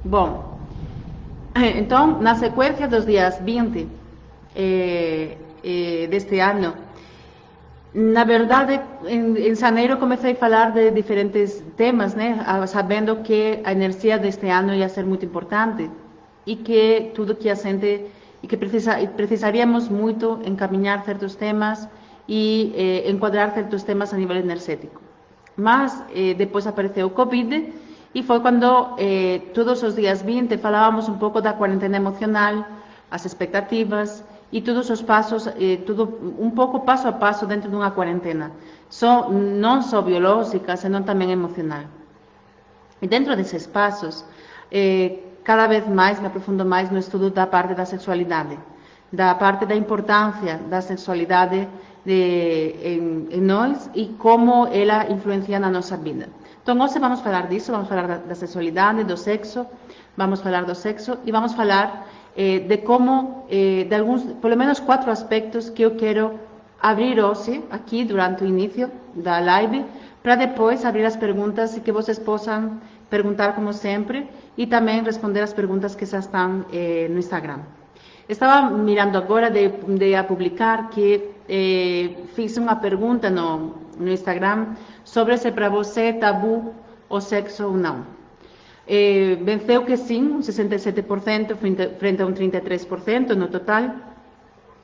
Bom, então, na sequência dos dias 20 deste ano, na verdade, em janeiro comecei a falar de diferentes temas, né? Sabendo que a energia deste ano ia ser muito importante e que tudo que a gente e que precisaríamos muito encaminhar certos temas e enquadrar certos temas a nível energético. Mas depois apareceu o Covid e foi quando todos os dias 20 falávamos um pouco da quarentena emocional, as expectativas e todos os passos, tudo um pouco passo a passo dentro de uma quarentena, não só biológica, senão também emocional. E dentro desses passos, cada vez mais me aprofundo mais no estudo da parte da sexualidade, da parte da importância da sexualidade em nós e como ela influencia na nossa vida. Então, hoje vamos falar disso, vamos falar da sexualidade, do sexo, vamos falar do sexo e vamos falar de como, de alguns, pelo menos 4 aspectos que eu quero abrir hoje, aqui, durante o início da live, para depois abrir as perguntas e que vocês possam perguntar como sempre e também responder as perguntas que já estão no Instagram. Estava mirando agora de a publicar que fiz uma pergunta no Instagram sobre se para você é tabu o sexo ou não. Venceu que sim, um 67% frente a um 33% no total.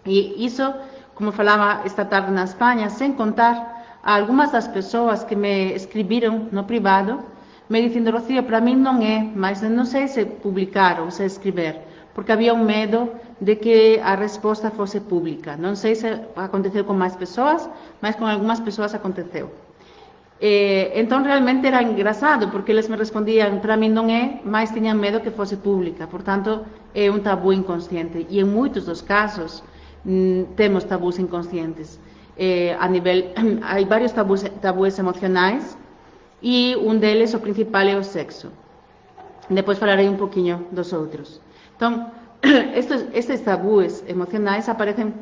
E isso, como falava esta tarde na Espanha, sem contar algumas das pessoas que me escreveram no privado, me dizendo, Rocío, para mim não é, mas não sei se publicar ou se escrever, porque havia um medo de que a resposta fosse pública. Não sei se aconteceu com mais pessoas, mas com algumas pessoas aconteceu. Então, realmente era engraçado, porque eles me respondiam, para mim não é, mas tinham medo que fosse pública. Portanto, é um tabu inconsciente. E em muitos dos casos, temos tabus inconscientes. Há vários tabus emocionais, e um deles, o principal, é o sexo. Depois falarei um pouquinho dos outros. Então, estes tabus emocionais aparecem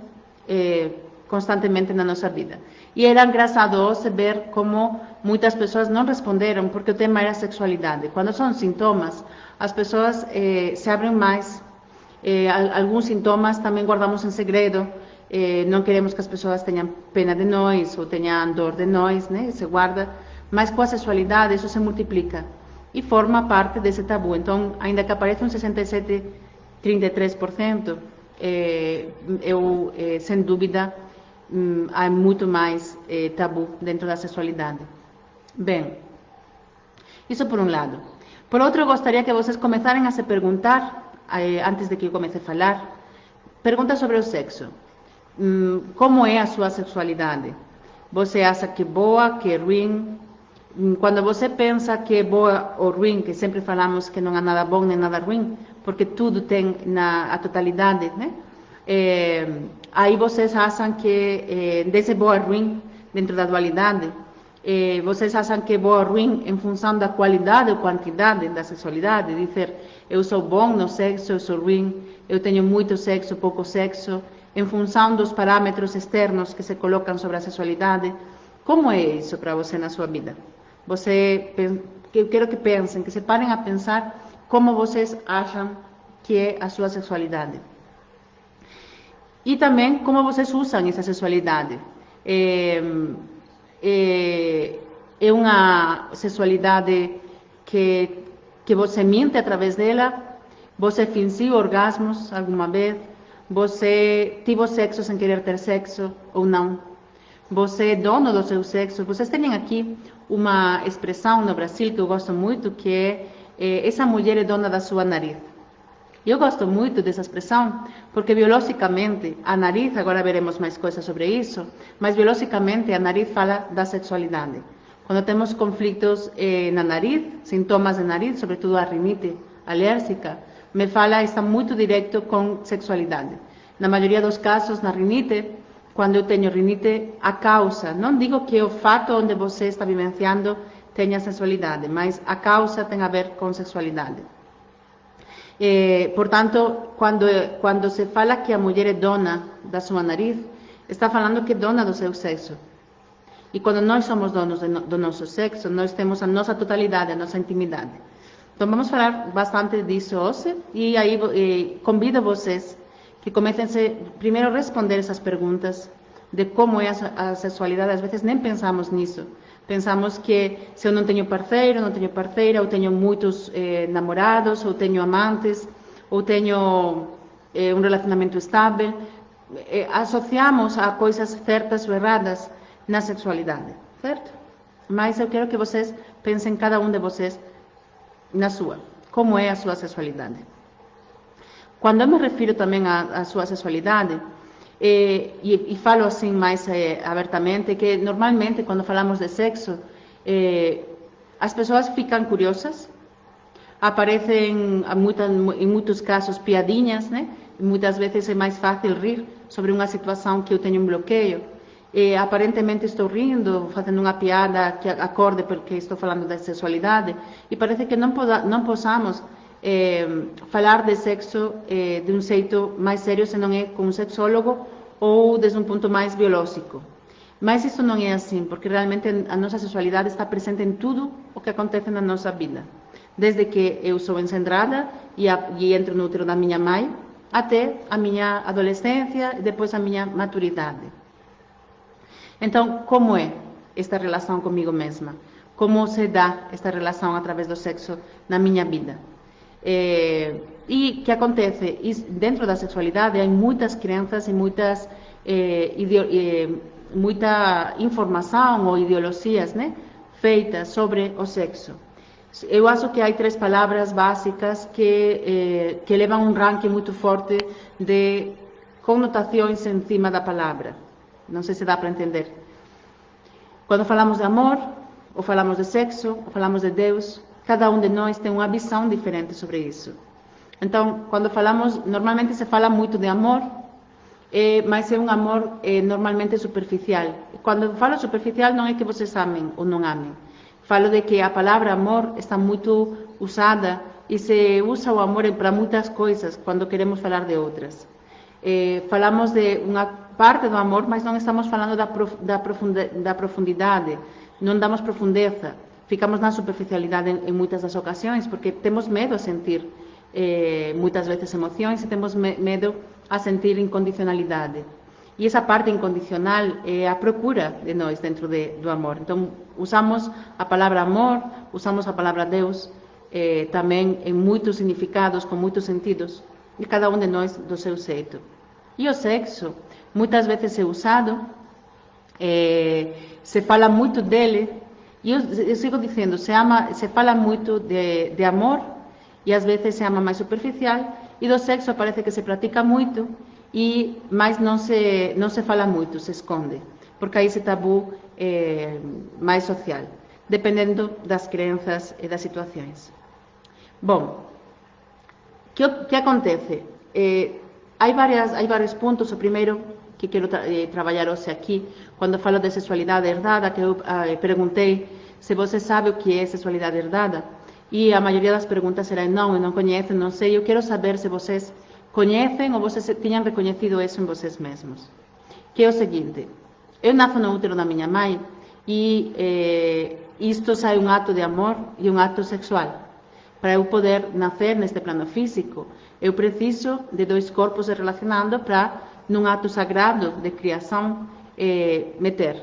constantemente na nossa vida. E era engraçado hoje ver como muitas pessoas não responderam, porque o tema era sexualidade. Quando são sintomas, as pessoas se abrem mais. Alguns sintomas também guardamos em segredo. Não queremos que as pessoas tenham pena de nós ou tenham dor de nós, né? Se guarda. Mas com a sexualidade isso se multiplica e forma parte desse tabu. Então, ainda que apareça um 67, 33%, sem dúvida, há muito mais tabu dentro da sexualidade. Bem, isso por um lado. Por outro, eu gostaria que vocês começarem a se perguntar, antes de que eu comece a falar, perguntas sobre o sexo. Como é a sua sexualidade? Você acha que é boa, que é ruim? Quando você pensa que é boa ou ruim, que sempre falamos que não há nada bom nem nada ruim, porque tudo tem a totalidade, né? Aí vocês acham que desse boa ou ruim, dentro da dualidade, vocês acham que é boa ou ruim em função da qualidade ou quantidade da sexualidade? Dizer, eu sou bom no sexo, eu sou ruim, eu tenho muito sexo, pouco sexo, em função dos parâmetros externos que se colocam sobre a sexualidade. Como é isso para você na sua vida? Eu quero que pensem, que se parem a pensar como vocês acham que é a sua sexualidade. E também como vocês usam essa sexualidade. É uma sexualidade que você mente através dela, você fingiu orgasmos alguma vez, você teve sexo sem querer ter sexo ou não. Você é dono do seu sexo. Vocês têm aqui uma expressão no Brasil que eu gosto muito, que é essa mulher é dona da sua nariz. Eu gosto muito dessa expressão, porque biologicamente a nariz, agora veremos mais coisas sobre isso, mas biologicamente a nariz fala da sexualidade. Quando temos conflitos na nariz, sintomas de nariz, sobretudo a rinite alérgica, me fala, está muito direto com sexualidade. Na maioria dos casos, na rinite, quando eu tenho rinite, a causa, não digo que o fato onde você está vivenciando tenha sexualidade, mas a causa tem a ver com sexualidade. Portanto, quando se fala que a mulher é dona da sua nariz, está falando que é dona do seu sexo. E quando nós somos donos do nosso sexo, nós temos a nossa totalidade, a nossa intimidade. Então, vamos falar bastante disso hoje, e aí convido vocês que comecem primeiro a responder essas perguntas de como é a sexualidade. Às vezes nem pensamos nisso. Pensamos que se eu não tenho parceiro, não tenho parceira, ou tenho muitos namorados, ou tenho amantes, ou tenho um relacionamento estável, associamos a coisas certas ou erradas na sexualidade, certo? Mas eu quero que vocês pensem, cada um de vocês, na sua. Como é a sua sexualidade? Quando eu me refiro também à sua sexualidade, e falo assim mais abertamente, que normalmente quando falamos de sexo, as pessoas ficam curiosas, aparecem em muitos casos piadinhas, né? Muitas vezes é mais fácil rir sobre uma situação que eu tenho um bloqueio. Aparentemente estou rindo, fazendo uma piada que acorde porque estou falando da sexualidade, e parece que não possamos falar de sexo de um jeito mais sério se não é com um sexólogo ou desde um ponto mais biológico. Mas isso não é assim, porque realmente a nossa sexualidade está presente em tudo o que acontece na nossa vida. Desde que eu sou engendrada e entro no útero da minha mãe, até a minha adolescência e depois a minha maturidade. Então, como é esta relação comigo mesma? Como se dá esta relação através do sexo na minha vida? E o que acontece? Dentro da sexualidade há muitas crenças e muita informação ou ideologias, né, feitas sobre o sexo. Eu acho que há 3 palavras básicas que levam um ranking muito forte de conotações em cima da palavra. Não sei se dá para entender. Quando falamos de amor, ou falamos de sexo, ou falamos de Deus, cada um de nós tem uma visão diferente sobre isso. Então, quando falamos, normalmente se fala muito de amor, mas é um amor normalmente superficial. Quando falo superficial, não é que vocês amem ou não amem. Falo de que a palavra amor está muito usada e se usa o amor para muitas coisas quando queremos falar de outras. Falamos de uma parte do amor, mas não estamos falando da profundidade, não damos profundeza, ficamos na superficialidade em muitas das ocasiões, porque temos medo a sentir muitas vezes emoções e temos medo a sentir incondicionalidade. E essa parte incondicional é a procura de nós dentro do amor. Então, usamos a palavra amor, usamos a palavra Deus, também em muitos significados, com muitos sentidos, e cada um de nós do seu jeito. E o sexo, muitas vezes é usado, se fala muito dele, e eu sigo dizendo, se fala muito de amor, e às vezes se ama mais superficial, e do sexo parece que se pratica muito, mas não se fala muito, se esconde, porque há esse tabu mais social, dependendo das crenças e das situações. Bom, o que acontece? Há vários pontos. O primeiro que quero trabalhar hoje aqui, quando falo de sexualidade herdada, que eu perguntei se você sabe o que é sexualidade herdada, e a maioria das perguntas era não, eu não conheço, não sei. Eu quero saber se vocês conhecem ou vocês tenham reconhecido isso em vocês mesmos. Que é o seguinte, eu nasço no útero da minha mãe e isto sai um ato de amor e um ato sexual. Para eu poder nascer neste plano físico, eu preciso de 2 corpos se relacionando para, num ato sagrado de criação, me ter.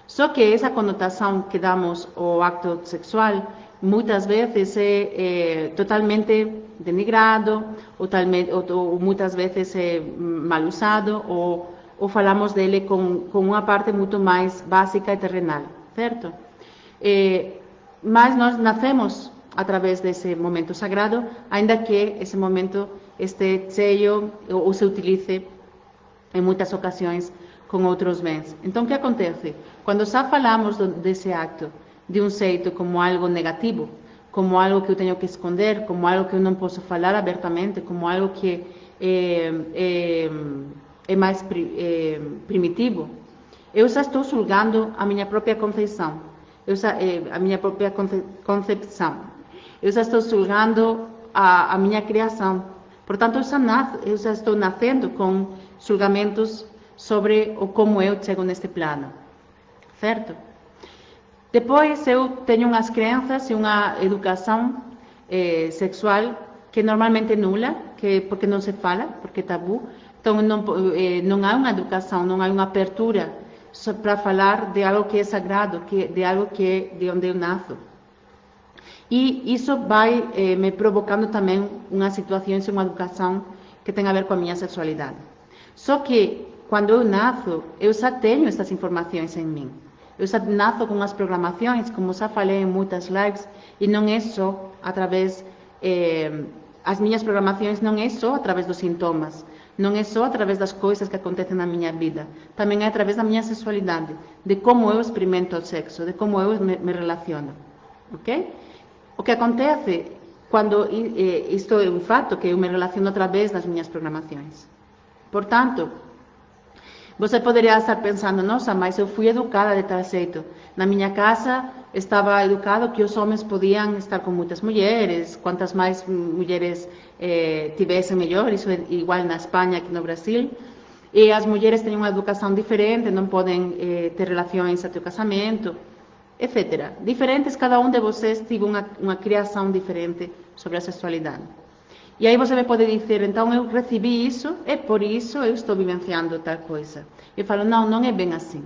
Só que essa conotação que damos ao acto sexual, muitas vezes é totalmente denigrado, ou muitas vezes é mal usado, ou falamos dele com uma parte muito mais básica e terrenal, certo? Mas nós nascemos através desse momento sagrado, ainda que esse momento esteja cheio ou se utilize em muitas ocasiões com outros bens. Então, o que acontece? Quando já falamos desse acto de um jeito como algo negativo, como algo que eu tenho que esconder, como algo que eu não posso falar abertamente, como algo que é mais primitivo, eu já estou julgando a minha própria concepção. A minha própria concepção. Eu já estou julgando a minha criação. Portanto, eu já estou nascendo com julgamentos sobre como eu chego neste plano. Certo? Depois, eu tenho umas crenças e uma educação sexual que normalmente é nula, porque não se fala, porque é tabu. Então não há uma educação, não há uma abertura para falar de algo que é sagrado, de algo que é de onde eu nasço. E isso vai me provocando também uma situação e uma educação que tem a ver com a minha sexualidade. Só que quando eu nasço, eu já tenho essas informações em mim. Eu já nasço com as programações, como já falei em muitas lives, e não é só através, as minhas programações não é só através dos sintomas, não é só através das coisas que acontecem na minha vida, também é através da minha sexualidade, de como eu experimento o sexo, de como eu me relaciono, ok? O que acontece quando isto é um fato, que eu me relaciono através das minhas programações. Portanto, você poderia estar pensando, nossa, mas eu fui educada de tal jeito. Na minha casa estava educado que os homens podiam estar com muitas mulheres, quantas mais mulheres tivessem melhor, isso é igual na Espanha que no Brasil. E as mulheres têm uma educação diferente, não podem ter relações até o casamento, etc. Diferentes, cada um de vocês teve uma criação diferente sobre a sexualidade. E aí você me pode dizer, então eu recebi isso, e por isso eu estou vivenciando tal coisa. Eu falo, não, não é bem assim.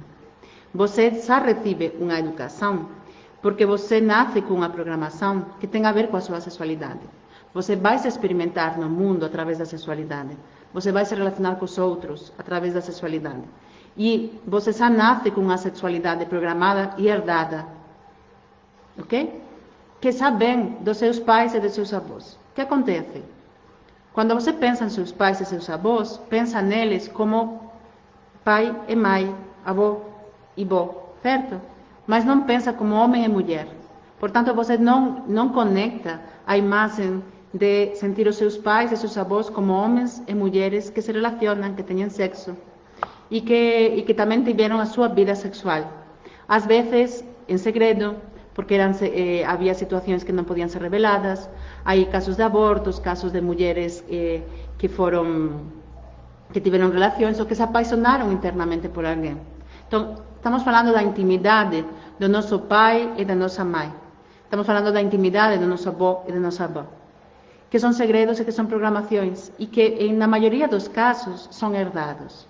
Você já recebe uma educação, porque você nasce com uma programação que tem a ver com a sua sexualidade. Você vai se experimentar no mundo através da sexualidade. Você vai se relacionar com os outros através da sexualidade. E você já nasce com uma sexualidade programada e herdada. Ok? Que já vem dos seus pais e dos seus avós. O que acontece? Quando você pensa em seus pais e seus avós, pensa neles como pai e mãe, avô e vó, certo? Mas não pensa como homem e mulher. Portanto, você não conecta a imagem de sentir os seus pais e seus avós como homens e mulheres que se relacionam, que têm sexo e que também tiveram a sua vida sexual. Às vezes, em segredo, porque havia situações que não podiam ser reveladas. Há casos de abortos, casos de mulheres que tiveram relações ou que se apaixonaram internamente por alguém. Então, estamos falando da intimidade do nosso pai e da nossa mãe. Estamos falando da intimidade do nosso avô e da nossa avó, que são segredos e que são programações e que, na maioria dos casos, são herdados.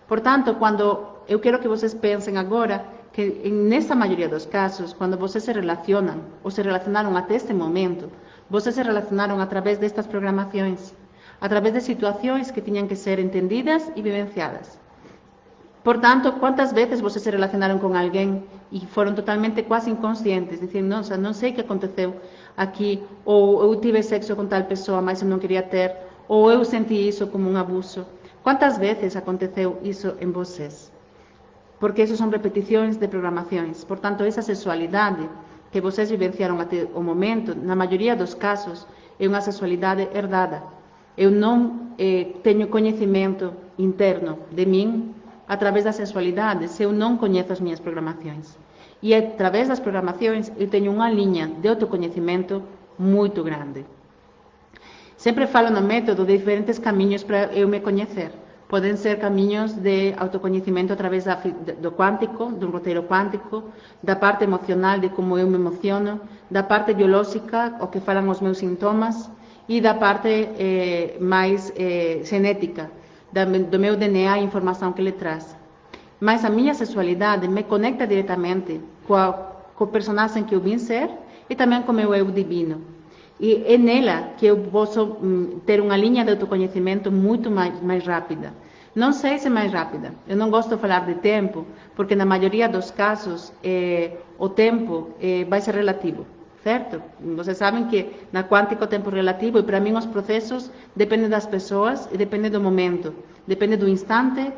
Portanto, quando eu quero que vocês pensem agora que nessa maioria dos casos, quando vocês se relacionam ou se relacionaram até este momento, vocês se relacionaram através destas programações, através de situações que tinham que ser entendidas e vivenciadas. Portanto, quantas vezes vocês se relacionaram com alguém e foram totalmente quase inconscientes, dizendo, nossa, não sei o que aconteceu aqui, ou eu tive sexo com tal pessoa, mas eu não queria ter, ou eu senti isso como um abuso. Quantas vezes aconteceu isso em vocês? Porque isso são repetições de programações. Portanto, essa sexualidade que vocês vivenciaram até o momento, na maioria dos casos, é uma sexualidade herdada. Eu não tenho conhecimento interno de mim através da sexualidade se eu não conheço as minhas programações. E através das programações eu tenho uma linha de autoconhecimento muito grande. Sempre falo no método de diferentes caminhos para eu me conhecer. Podem ser caminhos de autoconhecimento através do quântico, do roteiro quântico, da parte emocional, de como eu me emociono, da parte biológica, o que falam os meus sintomas, e da parte mais genética, do meu DNA e informação que ele traz. Mas a minha sexualidade me conecta diretamente com o personagem que eu vim ser e também com o meu eu divino. E é nela que eu posso ter uma linha de autoconhecimento muito mais rápida. Não sei se mais rápida. Eu não gosto de falar de tempo, porque na maioria dos casos o tempo vai ser relativo, certo? Vocês sabem que na quântica o tempo é relativo e para mim os processos dependem das pessoas e dependem do momento, depende do instante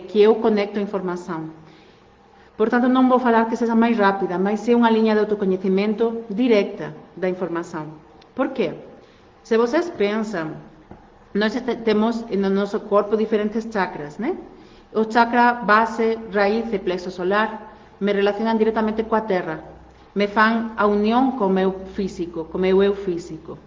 que eu conecto a informação. Portanto, não vou falar que seja mais rápida, mas é uma linha de autoconhecimento direta da informação. Por quê? Se vocês pensam, nós temos no nosso corpo diferentes chakras, né? O chakra base, raiz e plexo solar me relacionam diretamente com a Terra, me fazem a união com o meu físico, com o meu eu físico.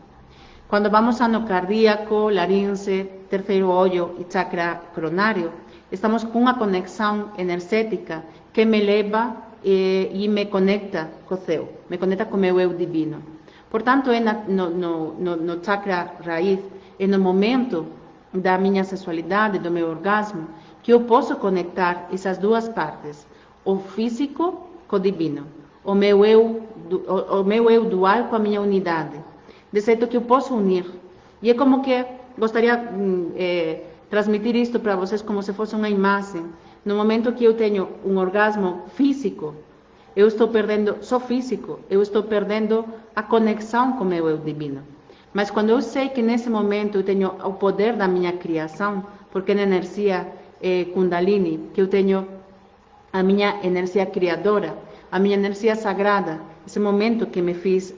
Quando vamos ao cardíaco, laringe, terceiro olho e chakra coronário, estamos com uma conexão energética que me leva e me conecta com o céu, me conecta com o meu eu divino. Portanto, é no chakra raiz, é no momento da minha sexualidade, do meu orgasmo, que eu posso conectar essas duas partes, o físico com o divino, o meu eu dual com a minha unidade, de certo que eu posso unir. E é como que gostaria transmitir isto para vocês como se fosse uma imagem. No momento que eu tenho um orgasmo físico, eu estou perdendo, só físico, eu estou perdendo a conexão com o meu eu divino. Mas quando eu sei que nesse momento eu tenho o poder da minha criação, porque na energia Kundalini, que eu tenho a minha energia criadora, a minha energia sagrada, esse momento que me fiz,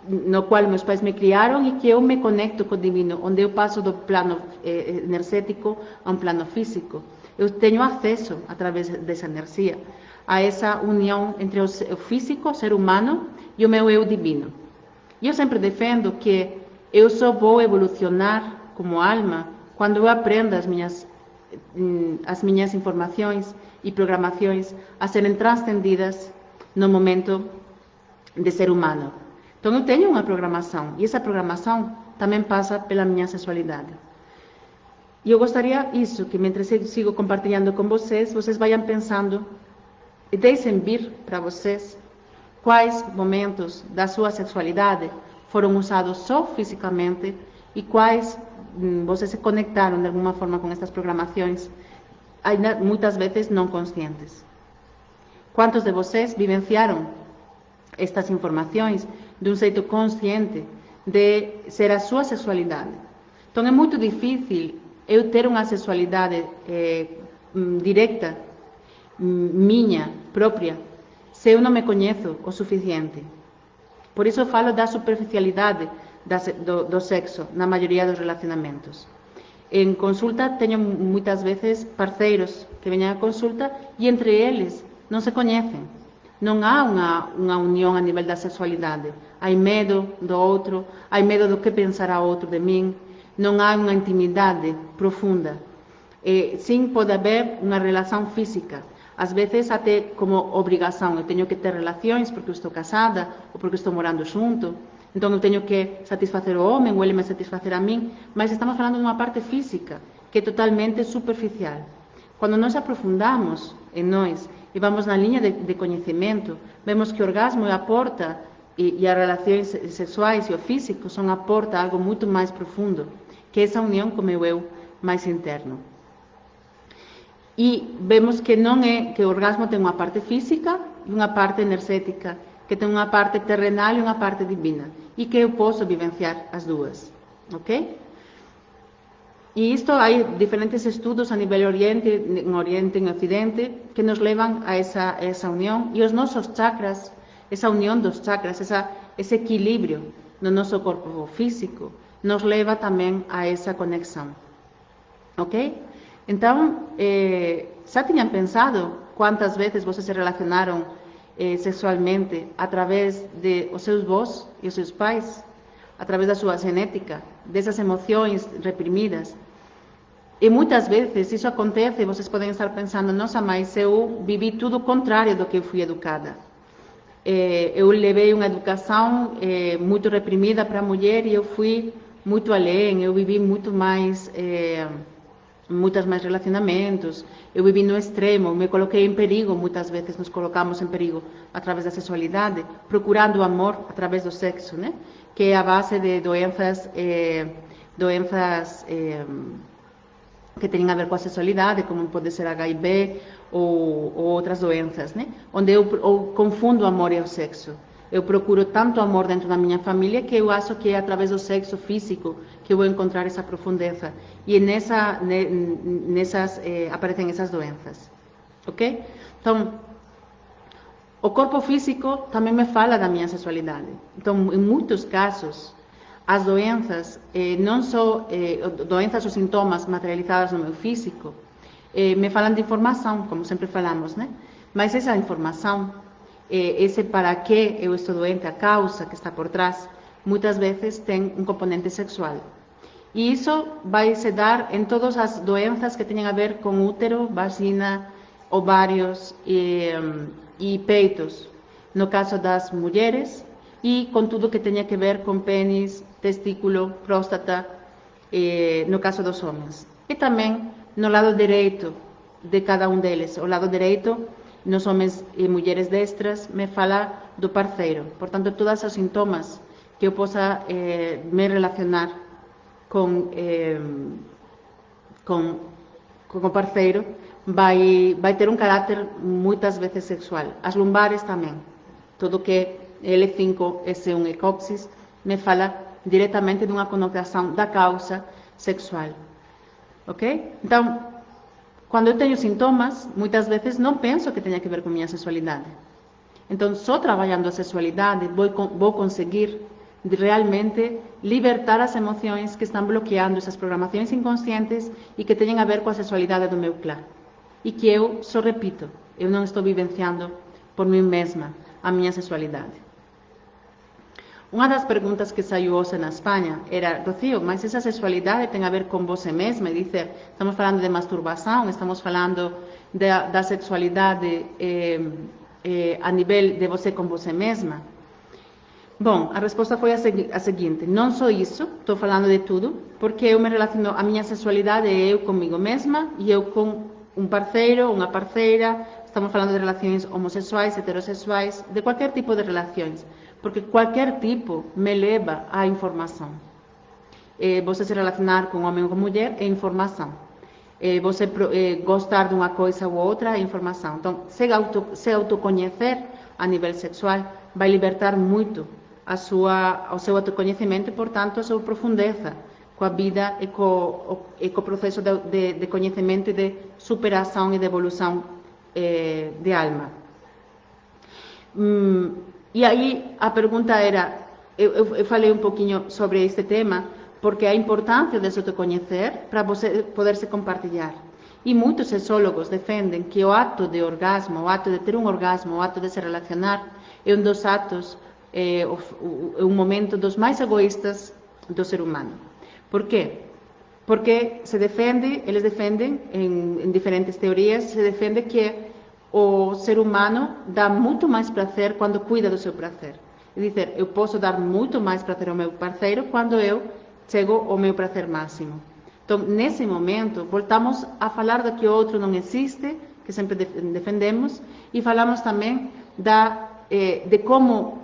no qual meus pais me criaram e que eu me conecto com o divino, onde eu passo do plano energético a um plano físico. Eu tenho acesso, através dessa energia, a essa união entre o físico, o ser humano, e o meu eu divino. E eu sempre defendo que eu só vou evolucionar como alma quando eu aprendo as minhas informações e programações a serem transcendidas no momento de ser humano. Então eu tenho uma programação, e essa programação também passa pela minha sexualidade. E eu gostaria isso, que mentre eu sigo compartilhando com vocês, vocês vayam pensando e deixem vir para vocês quais momentos da sua sexualidade foram usados só fisicamente e quais vocês se conectaram de alguma forma com estas programações, ainda muitas vezes não conscientes. Quantos de vocês vivenciaram estas informações de um jeito consciente de ser a sua sexualidade? Então é muito difícil eu ter uma sexualidade direta, minha, própria, se eu não me conheço o suficiente. Por isso eu falo da superficialidade do sexo na maioria dos relacionamentos. Em consulta tenho muitas vezes parceiros que vêm à consulta e entre eles não se conhecem. Não há uma união a nível da sexualidade. Há medo do outro, há medo do que pensará o outro de mim, não há uma intimidade profunda. Sim, pode haver uma relação física, às vezes até como obrigação. Eu tenho que ter relações porque eu estou casada ou porque estou morando junto, então eu tenho que satisfazer o homem ou ele me satisfazer a mim, mas estamos falando de uma parte física que é totalmente superficial. Quando nós aprofundamos em nós e vamos na linha de conhecimento, vemos que o orgasmo é a porta e as relações sexuais e o físico são a porta a algo muito mais profundo, que é essa união com o meu eu mais interno. E vemos que não é que o orgasmo tem uma parte física e uma parte energética, que tem uma parte terrenal e uma parte divina, e que eu posso vivenciar as duas, ok? E isto há diferentes estudos a nível em Oriente e Ocidente que nos levam a essa união, e os nossos chakras, essa união dos chakras, esse equilíbrio no nosso corpo físico, nos leva também a essa conexão, ok? Então, já tinham pensado quantas vezes vocês se relacionaram sexualmente através de os seus avós e os seus pais, através da sua genética, dessas emoções reprimidas? E muitas vezes isso acontece, vocês podem estar pensando, nossa, mas eu vivi tudo o contrário do que eu fui educada. Eu levei uma educação muito reprimida para a mulher e eu fui muito além, eu vivi muitos mais relacionamentos, eu vivi no extremo, me coloquei em perigo, muitas vezes nos colocamos em perigo através da sexualidade, procurando o amor através do sexo, né? Que é a base de doenças que têm a ver com a sexualidade, como pode ser HIV ou outras doenças, né? Onde eu confundo o amor e o sexo. Eu procuro tanto amor dentro da minha família que eu acho que é através do sexo físico que eu vou encontrar essa profundeza. E nessas aparecem essas doenças, ok? Então, o corpo físico também me fala da minha sexualidade. Então, em muitos casos, as doenças, não só doenças ou sintomas materializados no meu físico, me falam de informação, como sempre falamos, né? Mas essa informação, esse para que eu estou doente, a causa que está por trás, muitas vezes tem um componente sexual. E isso vai se dar em todas as doenças que tenham a ver com útero, vagina, ovários e peitos. No caso das mulheres, e com tudo que tenha que ver com pênis, testículo, próstata, no caso dos homens. E também no lado direito de cada um deles. O lado direito, nos homens e mulheres destras, me fala do parceiro. Portanto, todos os sintomas que eu possa me relacionar com o parceiro vai ter um caráter muitas vezes sexual. As lumbares também. Tudo que L5, S1 e cóccix me fala diretamente de uma conotação da causa sexual. Ok? Então, quando eu tenho sintomas, muitas vezes não penso que tenha que ver com minha sexualidade. Então, só trabalhando a sexualidade vou conseguir realmente libertar as emoções que estão bloqueando essas programações inconscientes e que têm a ver com a sexualidade do meu clã. E que eu só repito, eu não estou vivenciando por mim mesma a minha sexualidade. Uma das perguntas que saiu hoje na Espanha era: Rocío, mas essa sexualidade tem a ver com você mesma? E dizer, estamos falando de masturbação, estamos falando da sexualidade a nível de você com você mesma? Bom, a resposta foi a seguinte: não só isso, estou falando de tudo, porque eu me relaciono, a minha sexualidade é eu comigo mesma e eu com um parceiro, uma parceira. Estamos falando de relações homossexuais, heterossexuais, de qualquer tipo de relações, porque qualquer tipo me leva à informação. Você se relacionar com um homem ou com mulher é informação. Você gostar de uma coisa ou outra é informação. Então, se autoconhecer a nível sexual vai libertar muito o seu autoconhecimento e, portanto, a sua profundeza com a vida e com o processo de conhecimento e de superação e de evolução de alma. E aí a pergunta era, eu falei um pouquinho sobre este tema, porque a importância de se autoconhecer para você poder se compartilhar. E muitos sexólogos defendem que o ato de orgasmo, o ato de ter um orgasmo, o ato de se relacionar, é um dos atos, um momento dos mais egoístas do ser humano. Por quê? Porque eles defendem, em diferentes teorias, se defende que o ser humano dá muito mais prazer quando cuida do seu prazer. É dizer, eu posso dar muito mais prazer ao meu parceiro quando eu chego ao meu prazer máximo. Então, nesse momento, voltamos a falar de que o outro não existe, que sempre defendemos, e falamos também de como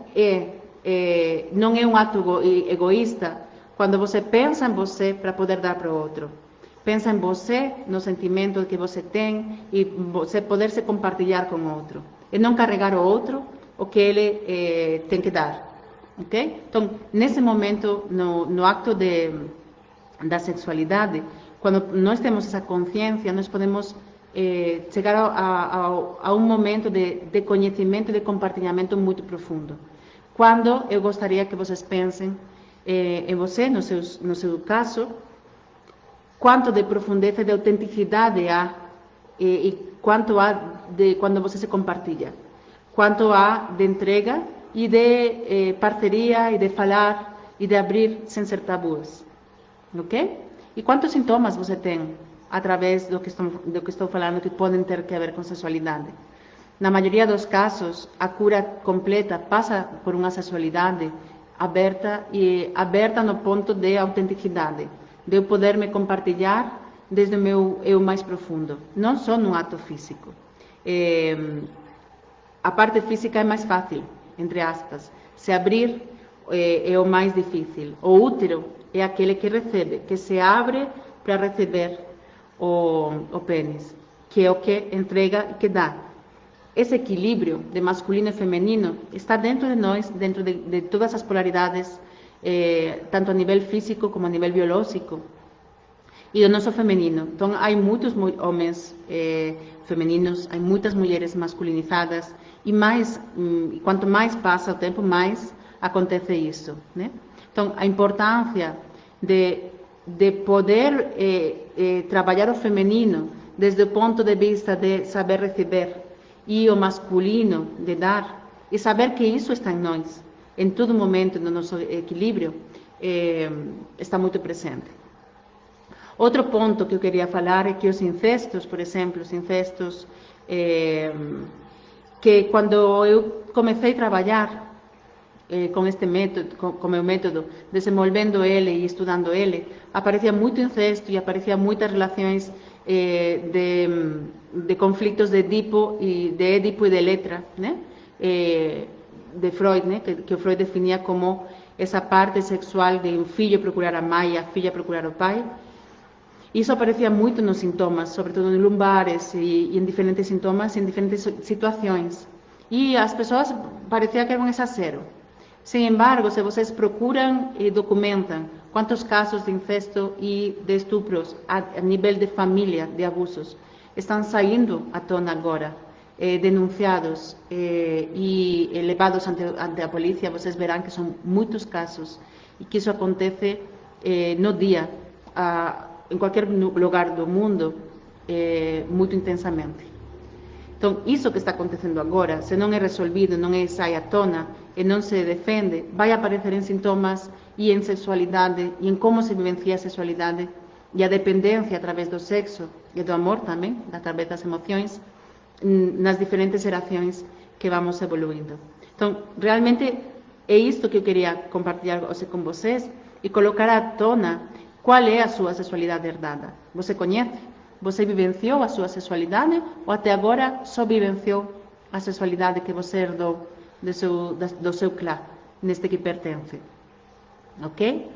não é um ato egoísta quando você pensa em você para poder dar para o outro. Pensa em você, no sentimento que você tem e você poder se compartilhar com o outro. E não carregar o outro o que ele tem que dar. Okay? Então, nesse momento, no acto da sexualidade, quando nós temos essa consciência, nós podemos chegar a um momento de conhecimento e de compartilhamento muito profundo. Quando eu gostaria que vocês pensem em você, no seu caso, quanto de profundeza e de autenticidade há e quanto há de quando você se compartilha, quanto há de entrega e de parceria e de falar e de abrir sem ser tabus, ok? E quantos sintomas você tem através do que estou falando que podem ter que ver com sexualidade? Na maioria dos casos, a cura completa passa por uma sexualidade aberta no ponto de autenticidade, de eu poder me compartilhar desde o meu eu mais profundo, não só num ato físico. A parte física é mais fácil, entre aspas. Se abrir é o mais difícil. O útero é aquele que recebe, que se abre para receber o pênis, que é o que entrega e que dá. Esse equilíbrio de masculino e feminino está dentro de nós, dentro de todas as polaridades, tanto a nível físico como a nível biológico, e do nosso feminino. Então, há muitos homens femininos, há muitas mulheres masculinizadas, e quanto mais passa o tempo, mais acontece isso, né? Então, a importância de poder trabalhar o feminino desde o ponto de vista de saber receber, e o masculino de dar, e saber que isso está em nós, em todo momento no nosso equilíbrio, está muito presente. Outro ponto que eu queria falar é que os incestos, por exemplo, os incestos, que quando eu comecei a trabalhar com este método, com meu método, desenvolvendo ele e estudando ele, aparecia muito incesto e aparecia muitas relações de conflitos de Edipo e de Electra, né? De Freud, né? Que o Freud definia como essa parte sexual de um filho procurar a mãe e a filha procurar o pai. Isso aparecia muito nos sintomas, sobretudo em lumbares e em diferentes sintomas, em diferentes situações. E as pessoas parecia que eram exagero. Sin embargo, se vocês procuram e documentam quantos casos de incesto e de estupros a nível de família, de abusos, estão saindo à tona agora, denunciados e levados ante a polícia, vocês verão que são muitos casos e que isso acontece no dia, em qualquer lugar do mundo, muito intensamente. Então, isso que está acontecendo agora, se não é resolvido, não é sai à tona e não se defende, vai aparecer em sintomas e em sexualidade e em como se vivencia a sexualidade e a dependência através do sexo e do amor também, através das emoções, nas diferentes gerações que vamos evoluindo. Então, realmente é isto que eu queria compartilhar hoje com vocês e colocar à tona qual é a sua sexualidade herdada. Você conhece? Você vivenciou a sua sexualidade ou até agora só vivenciou a sexualidade que você herdou do seu clã, neste que pertence? Ok?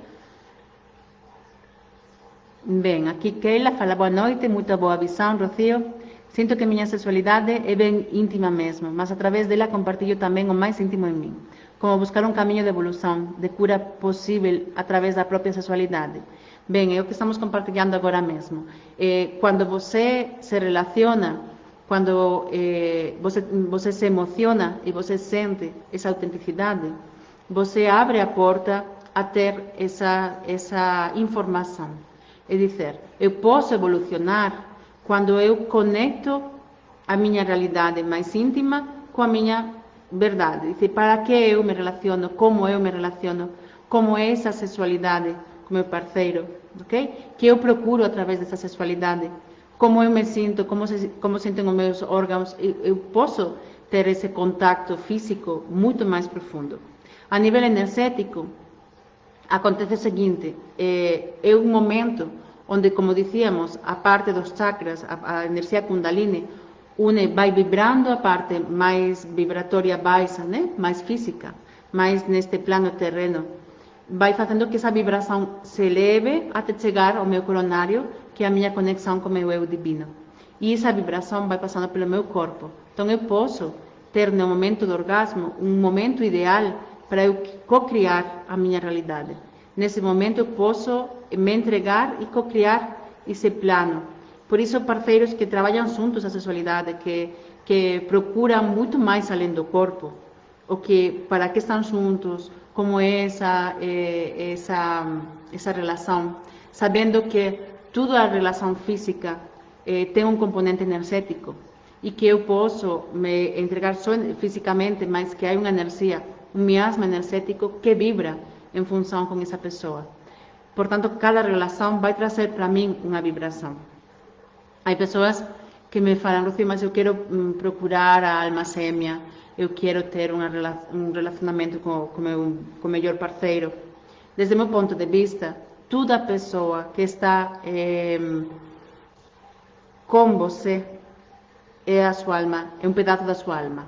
Bem, aqui Keila fala boa noite, muita boa visão, Rocío. Sinto que minha sexualidade é bem íntima mesmo, mas através dela compartilho também o mais íntimo em mim, como buscar um caminho de evolução, de cura possível através da própria sexualidade. Bem, é o que estamos compartilhando agora mesmo. Quando você se relaciona, quando você se emociona e você sente essa autenticidade, você abre a porta a ter essa informação. É dizer, eu posso evolucionar quando eu conecto a minha realidade mais íntima com a minha verdade. É dizer, para que eu me relaciono, como é essa sexualidade com meu parceiro, ok? Que eu procuro através dessa sexualidade, como eu me sinto, como sentem os meus órgãos, eu posso ter esse contato físico muito mais profundo. A nível energético, acontece o seguinte, é um momento onde, como dizíamos, a parte dos chakras, a energia Kundalini, vai vibrando a parte mais vibratória baixa, né? Mais física, mais neste plano terreno, vai fazendo que essa vibração se eleve até chegar ao meu coronário, que é a minha conexão com o meu eu divino. E essa vibração vai passando pelo meu corpo. Então eu posso ter no momento do orgasmo um momento ideal para eu co-criar a minha realidade. Nesse momento eu posso me entregar e co-criar esse plano. Por isso, parceiros que trabalham juntos a sexualidade, que procuram muito mais além do corpo, o que, para que estão juntos, como é essa relação, sabendo que toda a relação física tem um componente energético e que eu posso me entregar só fisicamente, mas que há uma energia, um miasma energético que vibra em função com essa pessoa. Portanto, cada relação vai trazer para mim uma vibração. Há pessoas que me falam, Rocío, mas eu quero procurar a alma gêmea, eu quero ter um relacionamento com o melhor parceiro. Desde o meu ponto de vista, toda pessoa que está com você é a sua alma, é um pedaço da sua alma.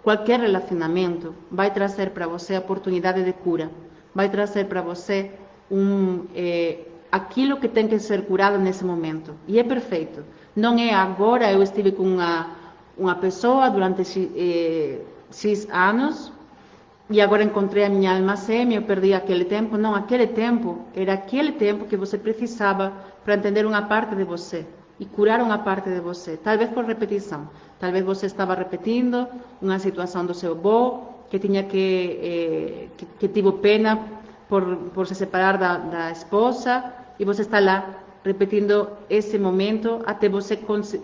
Qualquer relacionamento vai trazer para você a oportunidade de cura, vai trazer para você aquilo que tem que ser curado nesse momento. E é perfeito. Não é agora eu estive com uma pessoa durante X anos e agora encontrei a minha alma gêmea, eu perdi aquele tempo. Não, aquele tempo era aquele tempo que você precisava para entender uma parte de você e curar uma parte de você. Talvez por repetição. Talvez você estava repetindo uma situação do seu avô que tinha que tive pena por se separar da esposa e você está lá repetindo esse momento até você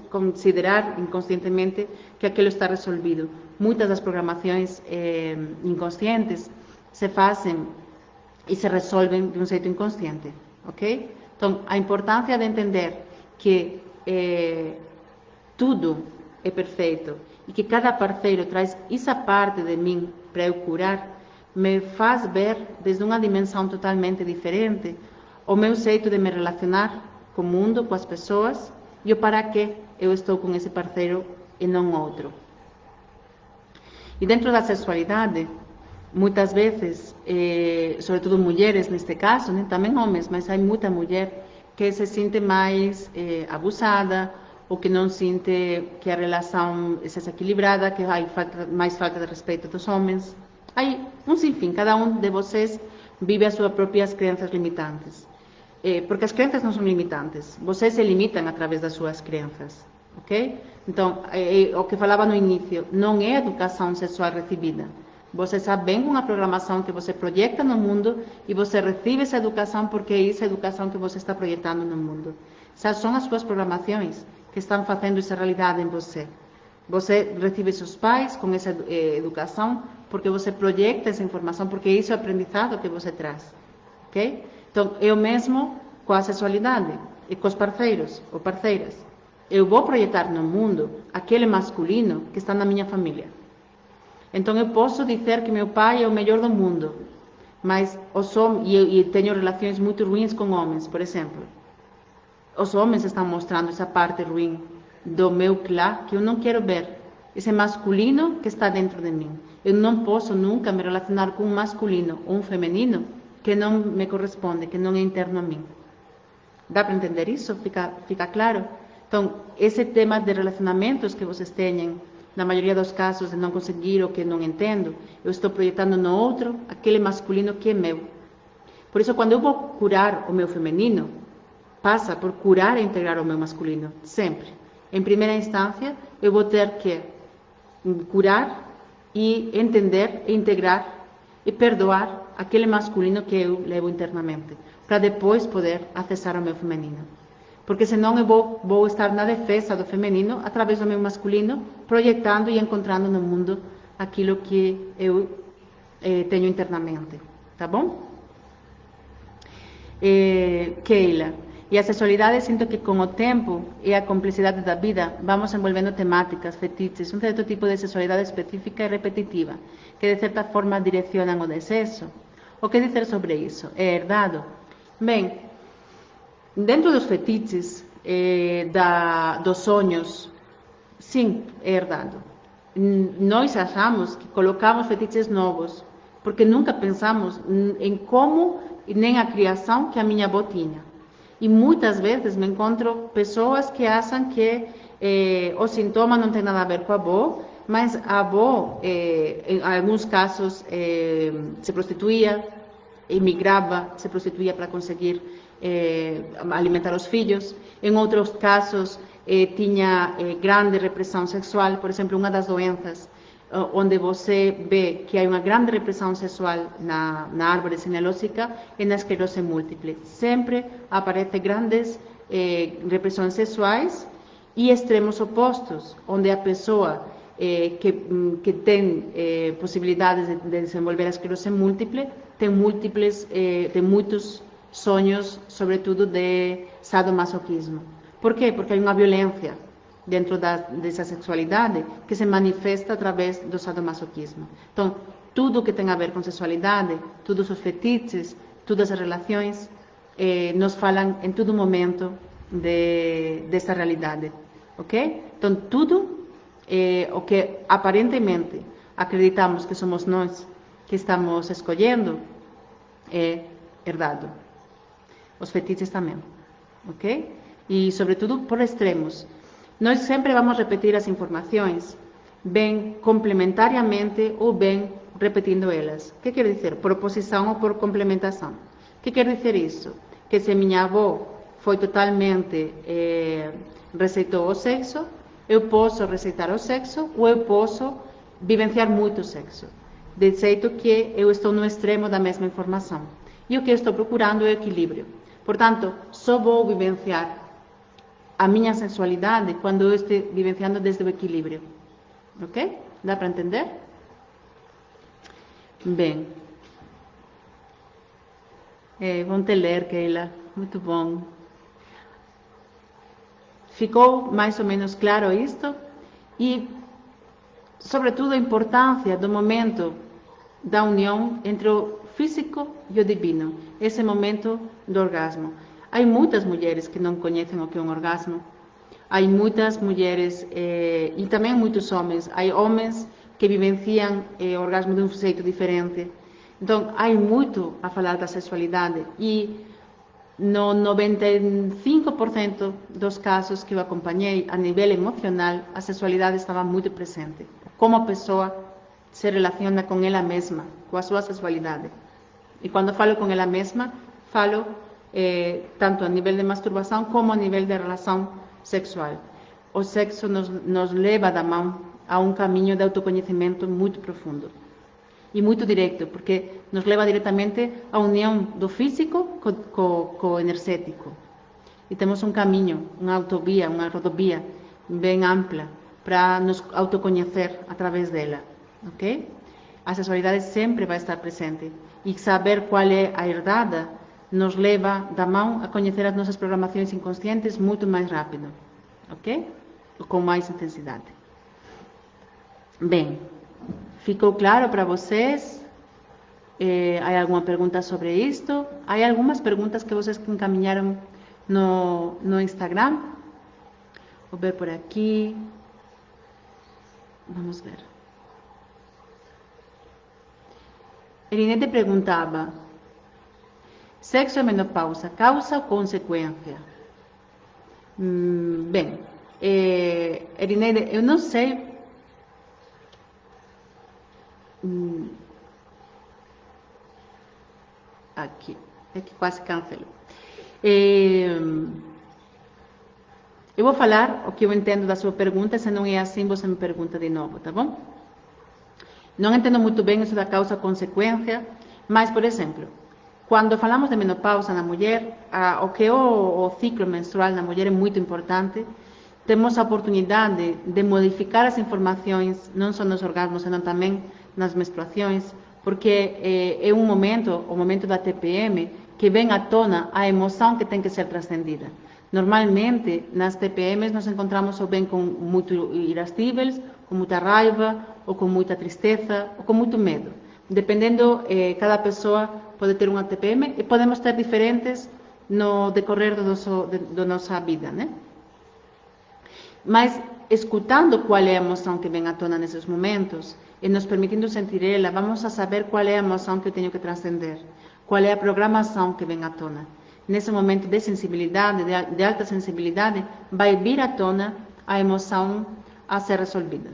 considerar inconscientemente que aquilo está resolvido. Muitas das programações inconscientes se fazem e se resolvem de um jeito inconsciente, ok? Então, a importância de entender que tudo é perfeito e que cada parceiro traz essa parte de mim para eu curar, me faz ver desde uma dimensão totalmente diferente o meu jeito de me relacionar com o mundo, com as pessoas, e o para que eu estou com esse parceiro e não outro. E dentro da sexualidade, muitas vezes, sobretudo mulheres neste caso, né, também homens, mas há muita mulher que se sente mais abusada, ou que não sente que a relação é desequilibrada, que há mais falta de respeito dos homens. Aí, enfim, cada um de vocês vive as suas próprias crenças limitantes. Porque as crenças não são limitantes, vocês se limitam através das suas crenças, ok? Então, o que falava no início, não é educação sexual recebida. Você está bem com a programação que você projeta no mundo e você recebe essa educação porque é essa educação que você está projetando no mundo. Essas são as suas programações que estão fazendo essa realidade em você. Você recebe seus pais com essa educação porque você projeta essa informação, porque isso é o aprendizado que você traz, ok? Então, eu mesmo, com a sexualidade e com os parceiros ou parceiras, eu vou projetar no mundo aquele masculino que está na minha família. Então, eu posso dizer que meu pai é o melhor do mundo, mas e tenho relações muito ruins com homens, por exemplo. Os homens estão mostrando essa parte ruim do meu clã que eu não quero ver. Esse masculino que está dentro de mim. Eu não posso nunca me relacionar com um masculino ou um feminino que não me corresponde, que não é interno a mim. Dá para entender isso? Fica claro? Então, esse tema de relacionamentos que vocês têm, na maioria dos casos, de não conseguir ou que não entendo, eu estou projetando no outro aquele masculino que é meu. Por isso, quando eu vou curar o meu feminino, passa por curar e integrar o meu masculino, sempre. Em primeira instância, eu vou ter que curar e entender, integrar e perdoar aquele masculino que eu levo internamente, para depois poder acessar o meu feminino. Porque senão eu vou estar na defesa do feminino através do meu masculino, projetando e encontrando no mundo aquilo que eu tenho internamente. Tá bom? Keila. E a sexualidade, sinto que com o tempo e a complexidade da vida, vamos envolvendo temáticas, fetiches, um certo tipo de sexualidade específica e repetitiva, que de certa forma direcionam o desejo. O que dizer sobre isso? É herdado? Bem, dentro dos fetiches, dos sonhos, sim, é herdado. Nós achamos que colocamos fetiches novos, porque nunca pensamos em como nem a criação que a minha avó tinha. E muitas vezes me encontro pessoas que acham que o sintoma não tem nada a ver com a avó, mas a avó, em alguns casos, se prostituía, emigrava, se prostituía para conseguir alimentar os filhos. Em outros casos, tinha grande repressão sexual. Por exemplo, uma das doenças onde você vê que há uma grande repressão sexual na árvore genealógica é na esclerose múltiple. Sempre aparecem grandes repressões sexuais e extremos opostos, onde a pessoa que tem possibilidades de desenvolver a esclerose múltiple tem muitos sonhos, sobretudo de sadomasoquismo. Por quê? Porque há uma violência dentro dessa sexualidade que se manifesta através do sadomasoquismo. Então, tudo que tem a ver com sexualidade, todos os fetiches, todas as relações, nos falam em todo momento dessa realidade, ok? Então, tudo o que aparentemente acreditamos que somos nós que estamos escolhendo é herdado. Os fetiches também, ok? E, sobretudo, por extremos. Nós sempre vamos repetir as informações, bem complementariamente ou bem repetindo elas. O que quer dizer? Por oposição ou por complementação. O que quer dizer isso? Que se minha avó foi totalmente, receitou o sexo, eu posso receitar o sexo ou eu posso vivenciar muito o sexo. De jeito que eu estou no extremo da mesma informação. E o que eu estou procurando é o equilíbrio. Portanto, só vou vivenciar a minha sensualidade quando eu estou vivenciando desde o equilíbrio. Ok? Dá para entender? Bem. Vão te ler, Keila. Muito bom. Ficou mais ou menos claro isto? E, sobretudo, a importância do momento da união entre o físico e o divino, esse momento do orgasmo. Há muitas mulheres que não conhecem o que é um orgasmo. Há muitas mulheres e também muitos homens. Há homens que vivenciam o orgasmo de um jeito diferente. Então, há muito a falar da sexualidade e no 95% dos casos que eu acompanhei a nível emocional, a sexualidade estava muito presente. Como a pessoa se relaciona com ela mesma, com a sua sexualidade. E quando falo com ela mesma, falo tanto a nível de masturbação como a nível de relação sexual. O sexo nos leva da mão a um caminho de autoconhecimento muito profundo e muito direto, porque nos leva diretamente à união do físico com o energético. E temos um caminho, uma autovia, uma rodovia bem ampla para nos autoconhecer através dela, ok? A sexualidade sempre vai estar presente e saber qual é a herdada nos leva da mão a conhecer as nossas programações inconscientes muito mais rápido, ok? Com mais intensidade. Bem, ficou claro para vocês? Há alguma pergunta sobre isto? Há algumas perguntas que vocês encaminharam no Instagram? Vou ver por aqui. Vamos ver. Erinete perguntava: sexo e menopausa, causa ou consequência? Bem, Erinete, eu não sei. Aqui, é que quase cancelou. Eu vou falar o que eu entendo da sua pergunta, se não é assim, você me pergunta de novo, tá bom? Não entendo muito bem isso da causa-consequência, mas, por exemplo, quando falamos de menopausa na mulher, o que é o ciclo menstrual na mulher é muito importante. Temos a oportunidade de modificar as informações, não só nos orgasmos, senão também nas menstruações, porque é um momento, o momento da TPM, que vem à tona a emoção que tem que ser transcendida. Normalmente, nas TPMs, nos encontramos ou bem com muito irascíveis, com muita raiva, ou com muita tristeza, ou com muito medo. Dependendo, cada pessoa pode ter uma TPM e podemos ter diferentes no decorrer da nossa vida, né? Mas, escutando qual é a emoção que vem à tona nesses momentos, e nos permitindo sentir ela, vamos a saber qual é a emoção que eu tenho que transcender, qual é a programação que vem à tona. Nesse momento de sensibilidade, de alta sensibilidade, vai vir à tona a emoção a ser resolvida.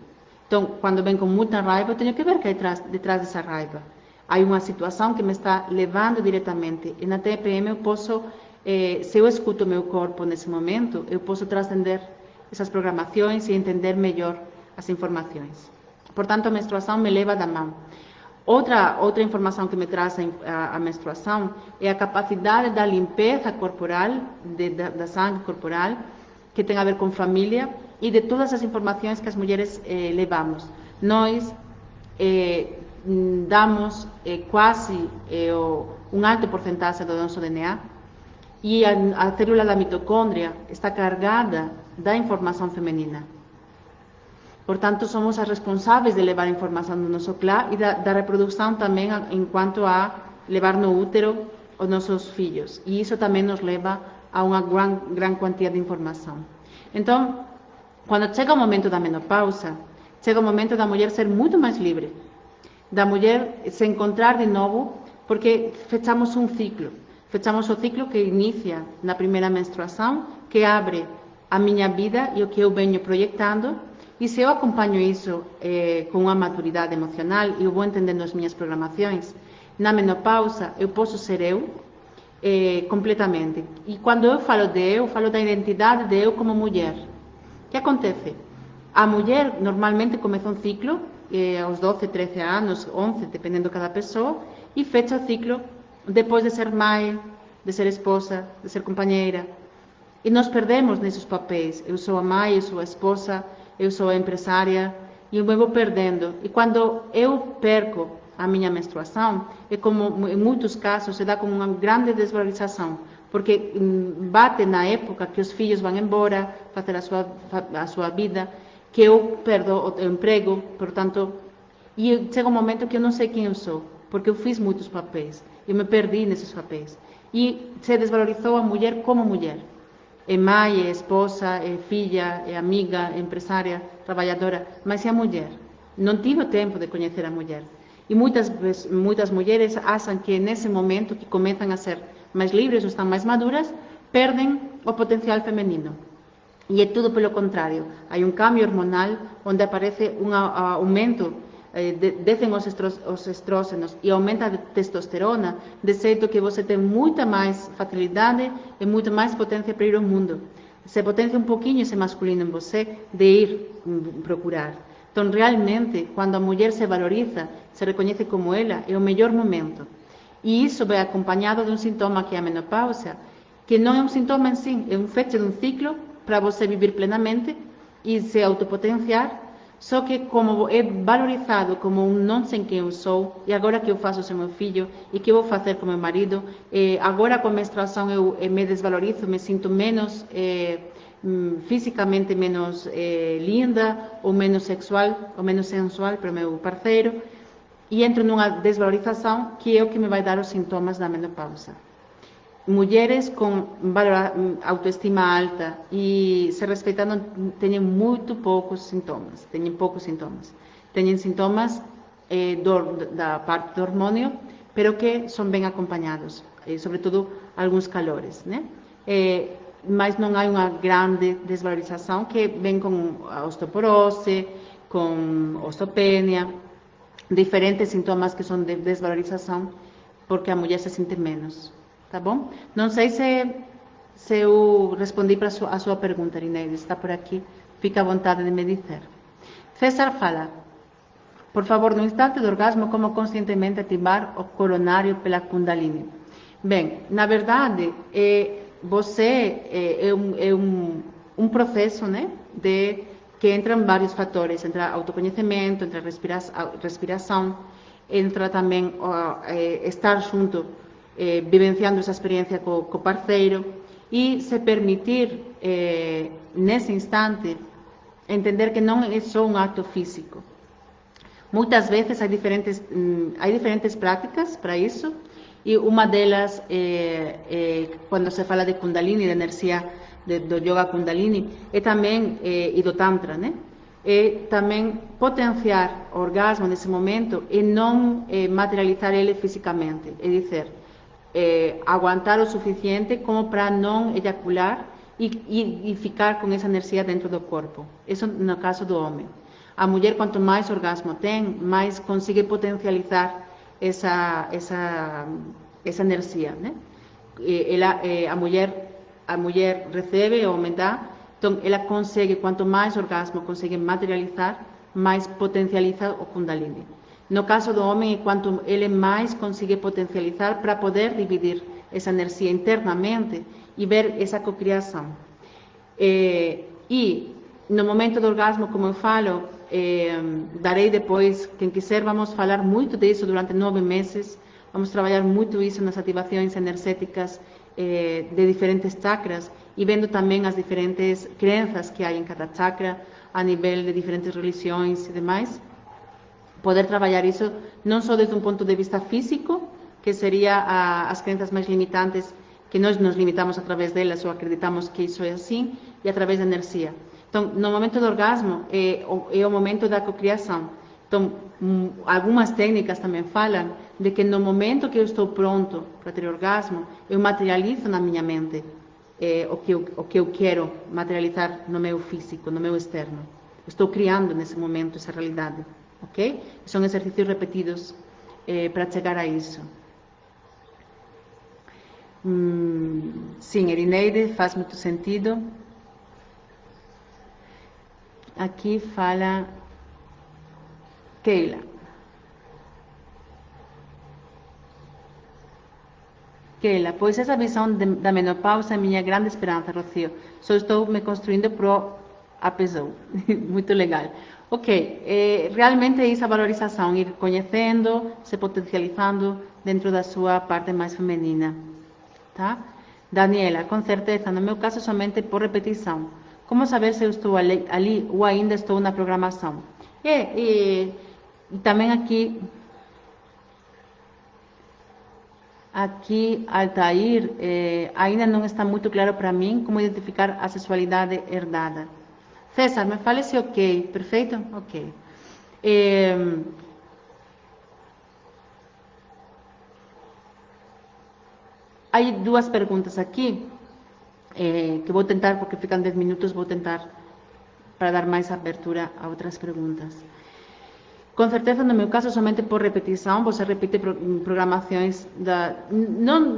Então, quando vem com muita raiva, eu tenho que ver o que há detrás dessa raiva. Há uma situação que me está levando diretamente. E na TPM eu posso, se eu escuto o meu corpo nesse momento, eu posso transcender essas programações e entender melhor as informações. Portanto, a menstruação me leva da mão. Outra informação que me traz a menstruação é a capacidade da limpeza corporal, da sangue corporal, que tem a ver com família e de todas as informações que as mulheres levamos. Nós damos quase um alto porcentagem do nosso DNA e a célula da mitocôndria está carregada da informação feminina. Portanto, somos as responsáveis de levar a informação do nosso clã e da reprodução também, enquanto a levar no útero os nossos filhos. E isso também nos leva a uma gran quantia de informação. Então, quando chega o momento da menopausa, chega o momento da mulher ser muito mais livre, da mulher se encontrar de novo, porque fechamos um ciclo. Fechamos o ciclo que inicia na primeira menstruação, que abre a minha vida e o que eu venho projetando. E se eu acompanho isso com uma maturidade emocional e eu vou entendendo as minhas programações, na menopausa eu posso ser eu completamente. E quando eu falo de eu falo da identidade de eu como mulher. O que acontece? A mulher normalmente começa um ciclo aos 12, 13 anos, 11, dependendo de cada pessoa, e fecha o ciclo depois de ser mãe, de ser esposa, de ser companheira. E nós perdemos nesses papéis. Eu sou a mãe, eu sou a esposa, eu sou a empresária, e eu me vou perdendo. E quando eu perco a minha menstruação, é como, em muitos casos, se dá como uma grande desvalorização, porque bate na época que os filhos vão embora, fazer a sua vida, que eu perdo o emprego, portanto, E chega um momento que eu não sei quem eu sou, porque eu fiz muitos papéis, eu me perdi nesses papéis. E se desvalorizou a mulher como mulher. É mãe, é esposa, é filha, é amiga, é empresária, trabalhadora, mas é a mulher. Não tive tempo de conhecer a mulher. E muitas mulheres acham que nesse momento que começam a ser mais livres ou estão mais maduras, perdem o potencial feminino. E é tudo pelo contrário. Há um cambio hormonal onde aparece um aumento, descem os estrógenos e aumenta a testosterona, de jeito que você tem muita mais facilidade e muita mais potência para ir ao mundo. Se potencia um pouquinho esse masculino em você, de ir procurar. Então, realmente, quando a mulher se valoriza, se reconhece como ela, é o melhor momento. E isso vai acompanhado de um sintoma que é a menopausa, que não é um sintoma em si, é um fecho de um ciclo para você viver plenamente e se autopotenciar, só que como é valorizado como um não sei quem eu sou, e agora que eu faço sem meu filho, e que eu vou fazer com meu marido, agora com a menstruação eu me desvalorizo, me sinto menos, fisicamente menos linda, ou menos sexual, ou menos sensual para o meu parceiro, e entro numa desvalorização que é o que me vai dar os sintomas da menopausa. Mulheres com autoestima alta e se respeitando têm muito poucos sintomas. Têm sintomas da parte do hormônio, pero que são bem acompanhados, sobretudo alguns calores, né? Mas não há uma grande desvalorização que vem com a osteoporose, com osteopenia, diferentes sintomas que são de desvalorização, porque a mulher se sente menos. Tá bom? Não sei se eu respondi para a sua pergunta, Irineide. Está por aqui. Fica à vontade de me dizer. César fala. Por favor, no instante do orgasmo, como conscientemente ativar o coronário pela Kundalini? Bem, na verdade, você é um processo, né, que entram vários fatores. Entra autoconhecimento, entra respiração, entra também estar junto, vivenciando essa experiência com o parceiro e se permitir, nesse instante, entender que não é só um ato físico. Muitas vezes há diferentes práticas para isso, e uma delas, quando se fala de Kundalini, de energia do Yoga Kundalini, é também, e do Tantra, né? É também potenciar o orgasmo nesse momento e não materializar ele fisicamente, é dizer, aguantar o suficiente como para não ejacular e ficar com essa energia dentro do corpo. Isso no caso do homem. A mulher, quanto mais orgasmo tem, mais consegue potencializar essa energia, né? A mulher recebe, o homem dá, então ela consegue, quanto mais orgasmo consegue materializar, mais potencializa o Kundalini. No caso do homem, quanto ele mais consegue potencializar para poder dividir essa energia internamente e ver essa cocriação. E no momento do orgasmo, como eu falo, darei depois, quem quiser, vamos falar muito disso durante 9 meses, vamos trabalhar muito isso nas ativações energéticas de diferentes chakras e vendo também as diferentes crenças que há em cada chakra, a nível de diferentes religiões e demais. Poder trabalhar isso não só desde um ponto de vista físico, que seria as crenças mais limitantes, que nós nos limitamos através delas ou acreditamos que isso é assim, e através da energia. Então, no momento do orgasmo, é o momento da cocriação. Então, algumas técnicas também falam de que no momento que eu estou pronto para ter orgasmo, eu materializo na minha mente o que eu quero materializar no meu físico, no meu externo. Estou criando nesse momento essa realidade. Ok? São exercícios repetidos para chegar a isso. Sim, Irineide, faz muito sentido. Aqui fala Keila. Keila, pois essa visão da menopausa é minha grande esperança, Rocio. Só estou me construindo pro apesou. Muito legal. Ok, realmente é essa valorização, ir conhecendo, se potencializando dentro da sua parte mais feminina. Tá? Daniela, com certeza, no meu caso somente por repetição. Como saber se eu estou ali ou ainda estou na programação? E também aqui, Altair, ainda não está muito claro para mim como identificar a sexualidade herdada. César, me fale se ok, perfeito? Ok. Há duas perguntas aqui, que vou tentar, porque ficam 10 minutos, vou tentar para dar mais abertura a outras perguntas. Com certeza, no meu caso, somente por repetição, você repite programações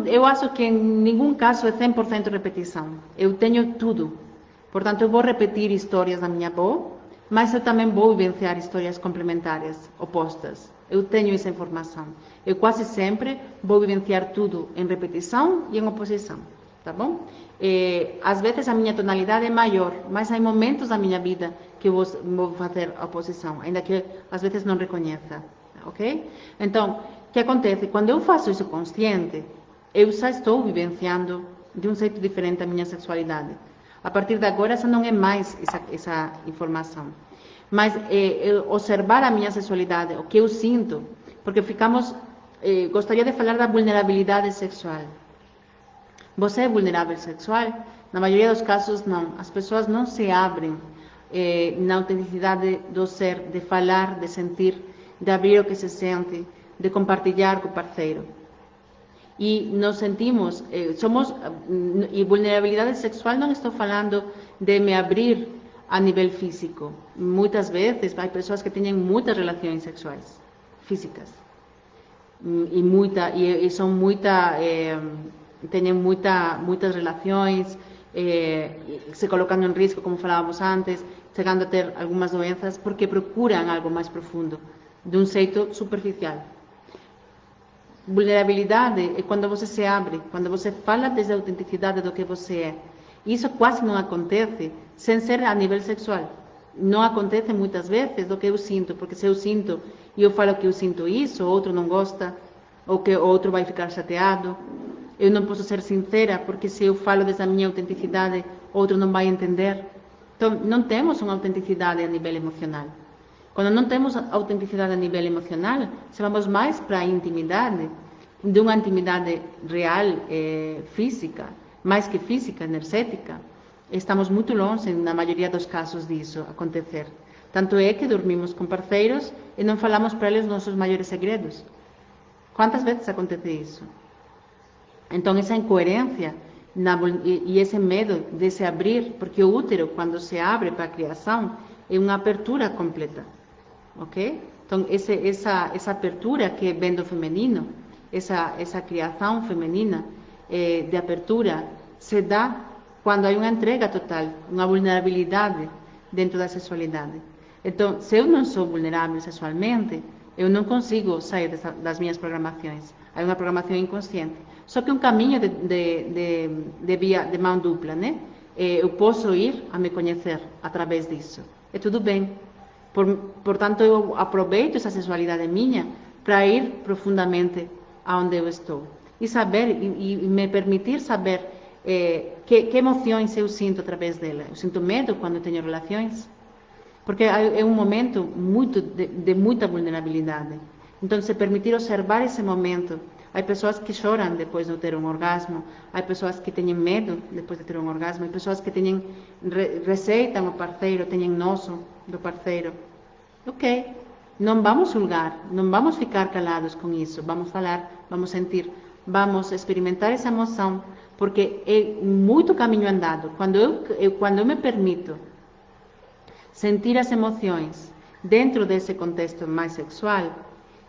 eu acho que em nenhum caso é 100% repetição. Eu tenho tudo. Portanto, eu vou repetir histórias da minha avó, mas eu também vou vivenciar histórias complementares, opostas. Eu tenho essa informação. Eu quase sempre vou vivenciar tudo em repetição e em oposição. Tá bom? Às vezes a minha tonalidade é maior, mas há momentos da minha vida que eu vou fazer a oposição, ainda que às vezes não reconheça, ok? Então, o que acontece? Quando eu faço isso consciente, eu já estou vivenciando de um jeito diferente a minha sexualidade. A partir de agora, essa não é mais essa informação. Mas observar a minha sexualidade, o que eu sinto, porque gostaria de falar da vulnerabilidade sexual. Você é vulnerável sexual? Na maioria dos casos, não. As pessoas não se abrem na autenticidade do ser, de falar, de sentir, de abrir o que se sente, de compartilhar com o parceiro. E nos sentimos, e vulnerabilidade sexual não estou falando de me abrir a nível físico. Muitas vezes, há pessoas que têm muitas relações sexuais, físicas. Têm muitas relações, se colocando em risco, como falávamos antes, chegando a ter algumas doenças, porque procuram algo mais profundo, de um jeito superficial. Vulnerabilidade é quando você se abre, quando você fala desde a autenticidade do que você é. Isso quase não acontece sem ser a nível sexual. Não acontece muitas vezes do que eu sinto, porque se eu sinto e eu falo que eu sinto isso, o outro não gosta, ou que o outro vai ficar chateado. Eu não posso ser sincera, porque se eu falo dessa minha autenticidade, outro não vai entender. Então, não temos uma autenticidade a nível emocional. Quando não temos autenticidade a nível emocional, se vamos mais para a intimidade, de uma intimidade real, física, mais que física, energética, estamos muito longe, na maioria dos casos, disso acontecer. Tanto é que dormimos com parceiros e não falamos para eles nossos maiores segredos. Quantas vezes acontece isso? Então, essa incoerência e esse medo de se abrir, porque o útero, quando se abre para a criação, é uma abertura completa, ok? Então, essa abertura que vem do feminino, essa criação feminina de abertura, se dá quando há uma entrega total, uma vulnerabilidade dentro da sexualidade. Então, se eu não sou vulnerável sexualmente, eu não consigo sair das minhas programações. Há uma programação inconsciente. Só que um caminho de mão dupla, né? Eu posso ir a me conhecer através disso. É tudo bem. Portanto, eu aproveito essa sexualidade minha para ir profundamente aonde eu estou. E saber, e me permitir saber que emoções eu sinto através dela. Eu sinto medo quando tenho relações, porque é um momento de muita vulnerabilidade. Então, se permitir observar esse momento, há pessoas que choram depois de ter um orgasmo, há pessoas que têm medo depois de ter um orgasmo, há pessoas que receitam o parceiro, têm nojo do parceiro. Ok, não vamos julgar, não vamos ficar calados com isso, vamos falar, vamos sentir, vamos experimentar essa emoção, porque é muito caminho andado. Quando eu me permito sentir as emoções dentro desse contexto mais sexual,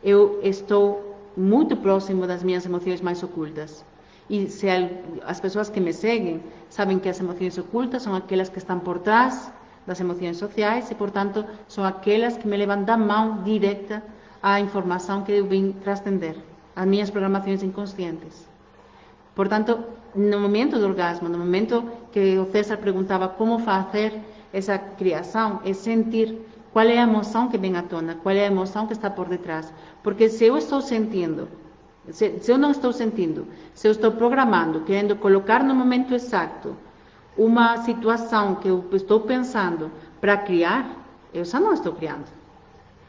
eu estou muito próximo das minhas emoções mais ocultas. E se as pessoas que me seguem sabem que as emoções ocultas são aquelas que estão por trás das emoções sociais e, portanto, são aquelas que me levam da mão direta à informação que eu vim transcender, as minhas programações inconscientes. Portanto, no momento do orgasmo, no momento que o César perguntava como fazer essa criação, é sentir qual é a emoção que vem à tona, qual é a emoção que está por detrás. Porque se eu estou sentindo, se eu não estou sentindo, se eu estou programando, querendo colocar no momento exato uma situação que eu estou pensando para criar, eu já não estou criando.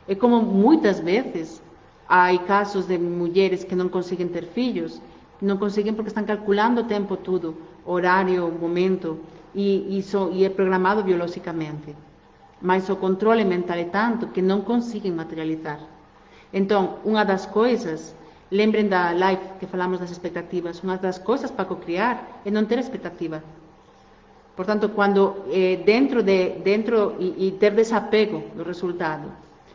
É como muitas vezes há casos de mulheres que não conseguem ter filhos, não conseguem porque estão calculando o tempo tudo, horário, momento, e é programado biologicamente. Mas o controle mental é tanto que não conseguem materializar. Então, uma das coisas, lembrem da live que falamos das expectativas, uma das coisas para cocriar é não ter expectativa. Portanto, quando dentro e ter desapego do resultado.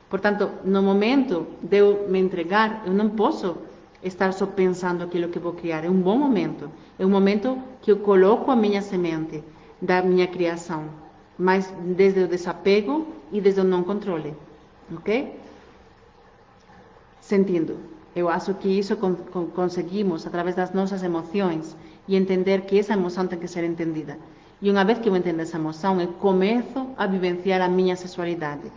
Portanto, no momento de eu me entregar, eu não posso estar só pensando aquilo que vou criar. É um bom momento. É um momento que eu coloco a minha semente da minha criação, mas desde o desapego e desde o não controle. Ok? Sentindo. Eu acho que isso conseguimos através das nossas emoções e entender que essa emoção tem que ser entendida. E uma vez que eu entendo essa emoção, eu começo a vivenciar a minha sexualidade.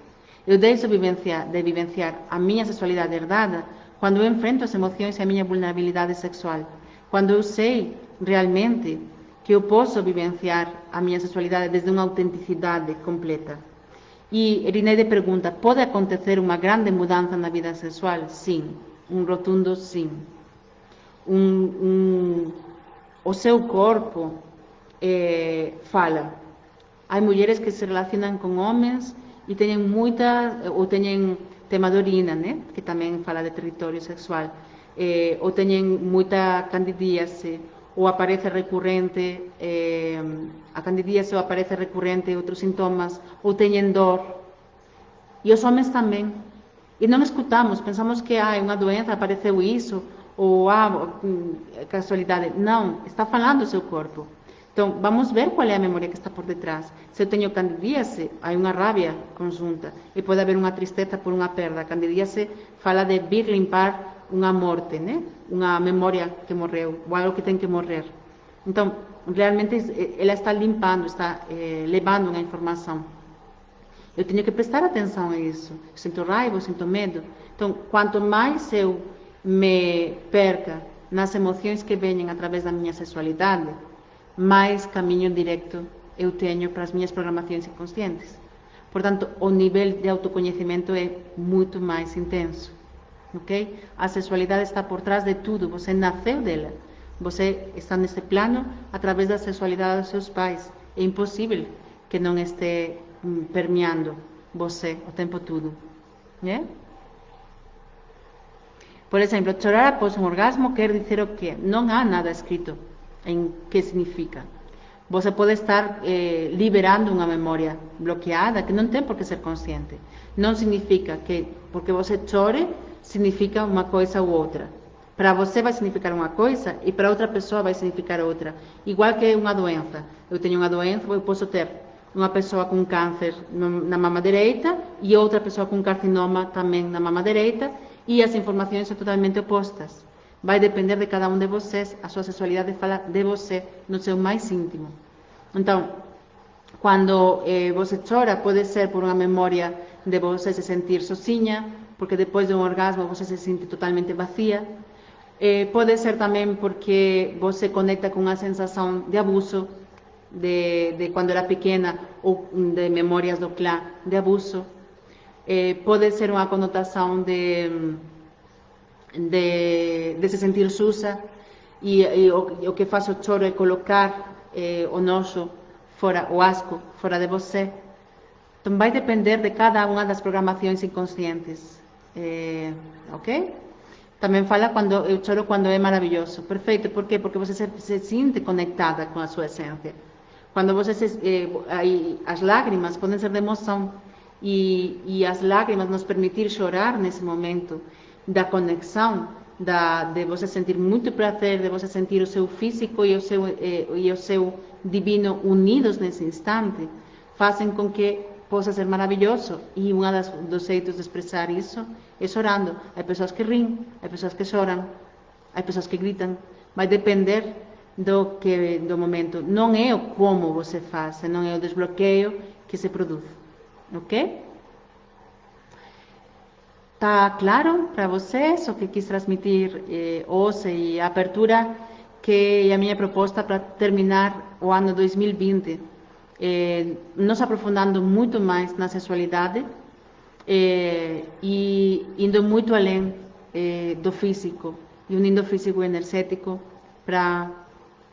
Eu deixo de vivenciar a minha sexualidade herdada quando eu enfrento as emoções e a minha vulnerabilidade sexual. Quando eu sei realmente que eu posso vivenciar a minha sexualidade desde uma autenticidade completa. E Erineide pergunta, pode acontecer uma grande mudança na vida sexual? Sim, um rotundo sim. O seu corpo fala. Há mulheres que se relacionam com homens e têm ou têm tema de urina, né? Que também fala de território sexual, ou têm muita candidíase, ou aparece recorrente, a candidíase ou aparece recorrente outros sintomas, ou têm dor. E os homens também. E não escutamos, pensamos que é uma doença, apareceu isso, ou casualidade. Não, está falando o seu corpo. Então, vamos ver qual é a memória que está por detrás. Se eu tenho candidíase, há uma rábia conjunta e pode haver uma tristeza por uma perda. A candidíase fala de vir limpar uma morte, né? Uma memória que morreu, ou algo que tem que morrer. Então, realmente, ela está limpando, está levando uma informação. Eu tenho que prestar atenção a isso. Eu sinto raiva, eu sinto medo. Então, quanto mais eu me perca nas emoções que vêm através da minha sexualidade, mais caminho direto eu tenho para as minhas programações inconscientes. Portanto, o nível de autoconhecimento é muito mais intenso. Ok? A sexualidade está por trás de tudo. Você nasceu dela. Você está nesse plano através da sexualidade dos seus pais. É impossível que não esteja permeando você o tempo todo. Né? Por exemplo, chorar após um orgasmo quer dizer o quê? Não há nada escrito em que significa. Você pode estar liberando uma memória bloqueada que não tem por que ser consciente. Não significa que porque você chore, significa uma coisa ou outra. Para você vai significar uma coisa e para outra pessoa vai significar outra. Igual que uma doença. Eu tenho uma doença, eu posso ter uma pessoa com câncer na mama direita e outra pessoa com carcinoma também na mama direita e as informações são totalmente opostas. Vai depender de cada um de vocês, a sua sexualidade fala de você no seu mais íntimo. Então, quando você chora, pode ser por uma memória de você se sentir sozinha, porque depois de um orgasmo você se sente totalmente vazia. Pode ser também porque você conecta com a sensação de abuso, de quando era pequena, ou de memórias do clã de abuso. Pode ser uma conotação de se sentir suja e o que faz o choro é colocar o nojo fora, o asco fora de você. Então vai depender de cada uma das programações inconscientes, ok? Também fala quando eu choro quando é maravilhoso, perfeito, por quê? Porque você se sente conectada com a sua essência. Quando você as lágrimas podem ser de emoção e as lágrimas nos permitir chorar nesse momento da conexão, de você sentir muito prazer, de você sentir o seu físico e o seu divino unidos nesse instante, fazem com que possa ser maravilhoso. E um dos jeitos de expressar isso é chorando. Há pessoas que riem, há pessoas que choram, há pessoas que gritam. Vai depender do momento. Não é o como você faz, não é o desbloqueio que se produz. Ok? Está claro para vocês o que quis transmitir hoje e a abertura que é a minha proposta para terminar o ano 2020, nos aprofundando muito mais na sexualidade e indo muito além do físico, e unindo físico e energético para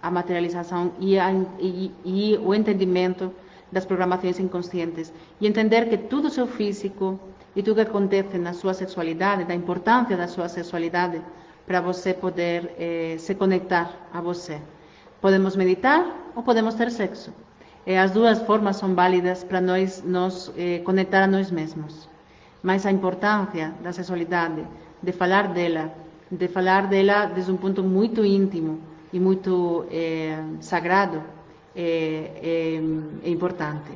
a materialização e o entendimento das programações inconscientes. E entender que tudo o seu físico e tudo que acontece na sua sexualidade, da importância da sua sexualidade, para você poder se conectar a você. Podemos meditar ou podemos ter sexo. As duas formas são válidas para nos conectar a nós mesmos. Mas a importância da sexualidade, de falar dela desde um ponto muito íntimo e muito sagrado, é importante.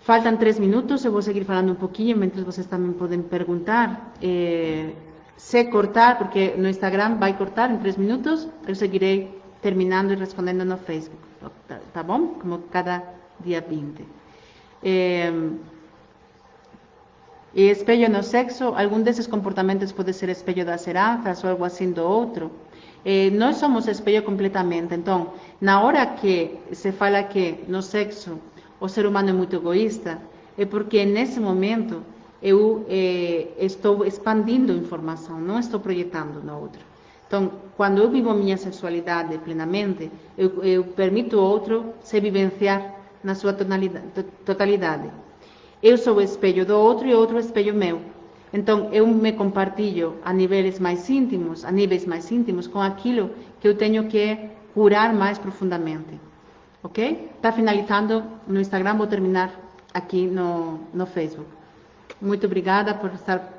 Faltam 3 minutos, eu vou seguir falando um pouquinho, enquanto vocês também podem perguntar. Se cortar, porque no Instagram vai cortar em 3 minutos, eu seguirei terminando e respondendo no Facebook, tá bom? Como cada dia 20. Espelho no sexo, algum desses comportamentos pode ser espelho das heranças ou algo assim do outro. Nós somos espelho completamente, então, na hora que se fala que no sexo o ser humano é muito egoísta, é porque nesse momento eu estou expandindo informação, não estou projetando no outro. Então, quando eu vivo a minha sexualidade plenamente, eu permito ao outro se vivenciar na sua totalidade. Eu sou o espelho do outro e o outro é o espelho meu. Então, eu me compartilho a níveis mais íntimos com aquilo que eu tenho que curar mais profundamente. Ok? Está finalizando no Instagram, vou terminar aqui no Facebook. Muito obrigada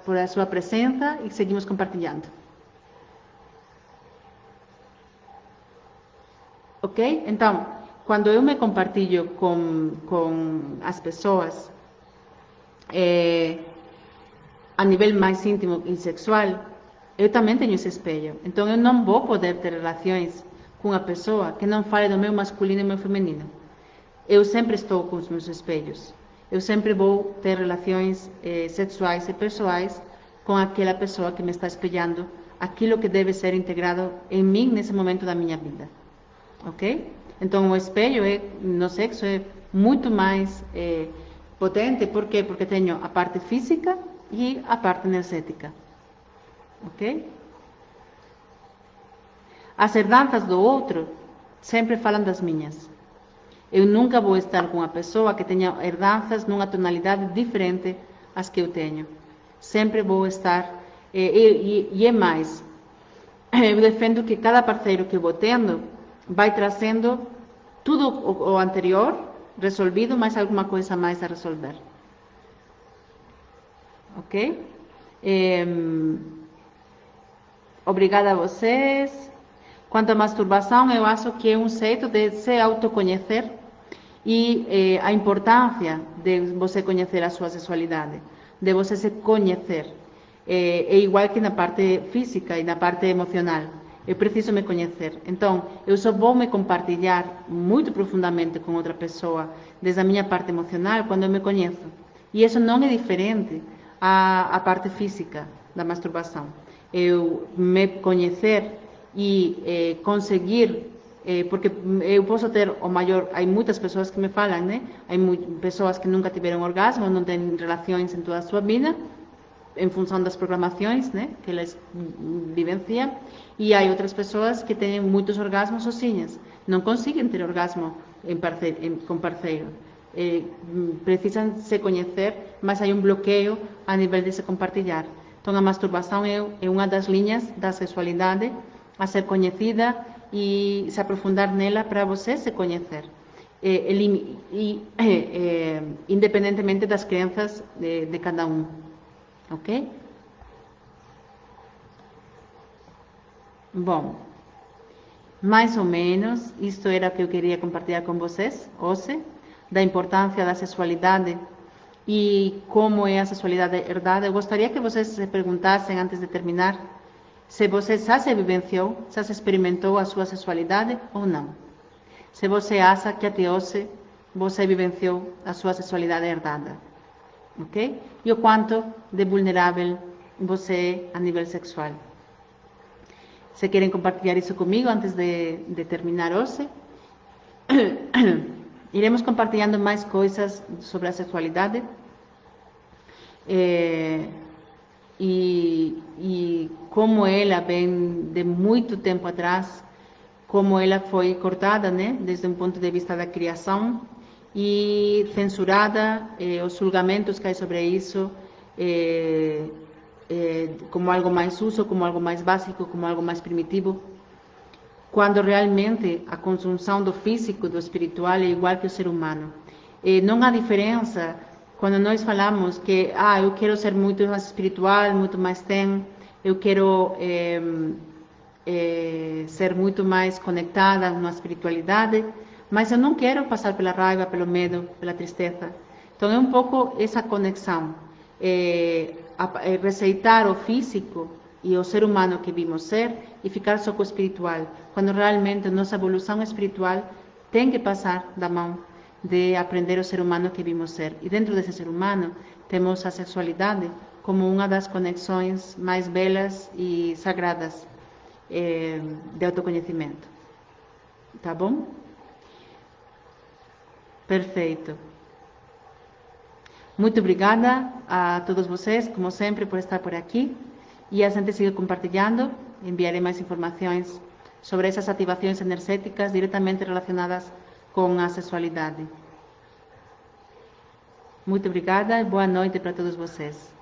por a sua presença e seguimos compartilhando. Ok? Então, quando eu me compartilho com as pessoas a nível mais íntimo e sexual, eu também tenho esse espelho. Então, eu não vou poder ter relações com uma pessoa que não fale do meu masculino e do meu feminino. Eu sempre estou com os meus espelhos. Eu sempre vou ter relações sexuais e pessoais com aquela pessoa que me está espelhando aquilo que deve ser integrado em mim nesse momento da minha vida. Ok? Então, o espelho no sexo é muito mais potente. Por quê? Porque tenho a parte física e a parte energética. Ok? As herdanças do outro sempre falam das minhas. Eu nunca vou estar com uma pessoa que tenha herdanças numa tonalidade diferente às que eu tenho. Sempre vou estar... E é mais. Eu defendo que cada parceiro que eu vou tendo vai trazendo tudo o anterior resolvido, mais alguma coisa mais a resolver. Ok? Obrigada a vocês. Quanto à masturbação, eu acho que é um jeito de se autoconhecer e a importância de você conhecer a sua sexualidade, de você se conhecer. É igual que na parte física e na parte emocional. Eu preciso me conhecer. Então, eu só vou me compartilhar muito profundamente com outra pessoa, desde a minha parte emocional, quando eu me conheço. E isso não é diferente à parte física da masturbação. Eu me conhecer e conseguir, porque eu posso ter o maior, há muitas pessoas que me falam, né? Há pessoas que nunca tiveram orgasmo, não têm relações em toda a sua vida, em função das programações, né, que eles vivenciam, e há outras pessoas que têm muitos orgasmos sozinhas, não conseguem ter orgasmo com parceiro, precisam se conhecer, mas há um bloqueio a nível de se compartilhar. Então, a masturbação é uma das linhas da sexualidade a ser conhecida e se aprofundar nela para você se conhecer, independentemente das crenças de cada um. Ok? Bom, mais ou menos, isto era o que eu queria compartilhar com vocês hoje, da importância da sexualidade e como é a sexualidade herdada. Eu gostaria que vocês se perguntassem, antes de terminar, se você já se vivenciou, já se experimentou a sua sexualidade ou não. Se você acha que até hoje você vivenciou a sua sexualidade herdada. Ok? E o quanto de vulnerável você é a nível sexual. Se querem compartilhar isso comigo antes de terminar hoje, iremos compartilhando mais coisas sobre a sexualidade. e como ela vem de muito tempo atrás, como ela foi cortada, né, desde um ponto de vista da criação e censurada, os julgamentos que há sobre isso, como algo mais uso, como algo mais básico, como algo mais primitivo, quando realmente a conjunção do físico e do espiritual é igual que o ser humano. Não há diferença quando nós falamos que eu quero ser muito mais espiritual, muito mais zen, eu quero ser muito mais conectada na espiritualidade, mas eu não quero passar pela raiva, pelo medo, pela tristeza. Então é um pouco essa conexão, receitar o físico e o ser humano que vimos ser e ficar só com o espiritual, quando realmente nossa evolução espiritual tem que passar da mão de aprender o ser humano que vimos ser. E dentro desse ser humano temos a sexualidade como uma das conexões mais belas e sagradas de autoconhecimento. Tá bom? Perfeito. Muito obrigada a todos vocês, como sempre, por estar por aqui. E a gente sigue compartilhando. Enviarei mais informações sobre essas ativações energéticas diretamente relacionadas com a sexualidade. Muito obrigada e boa noite para todos vocês.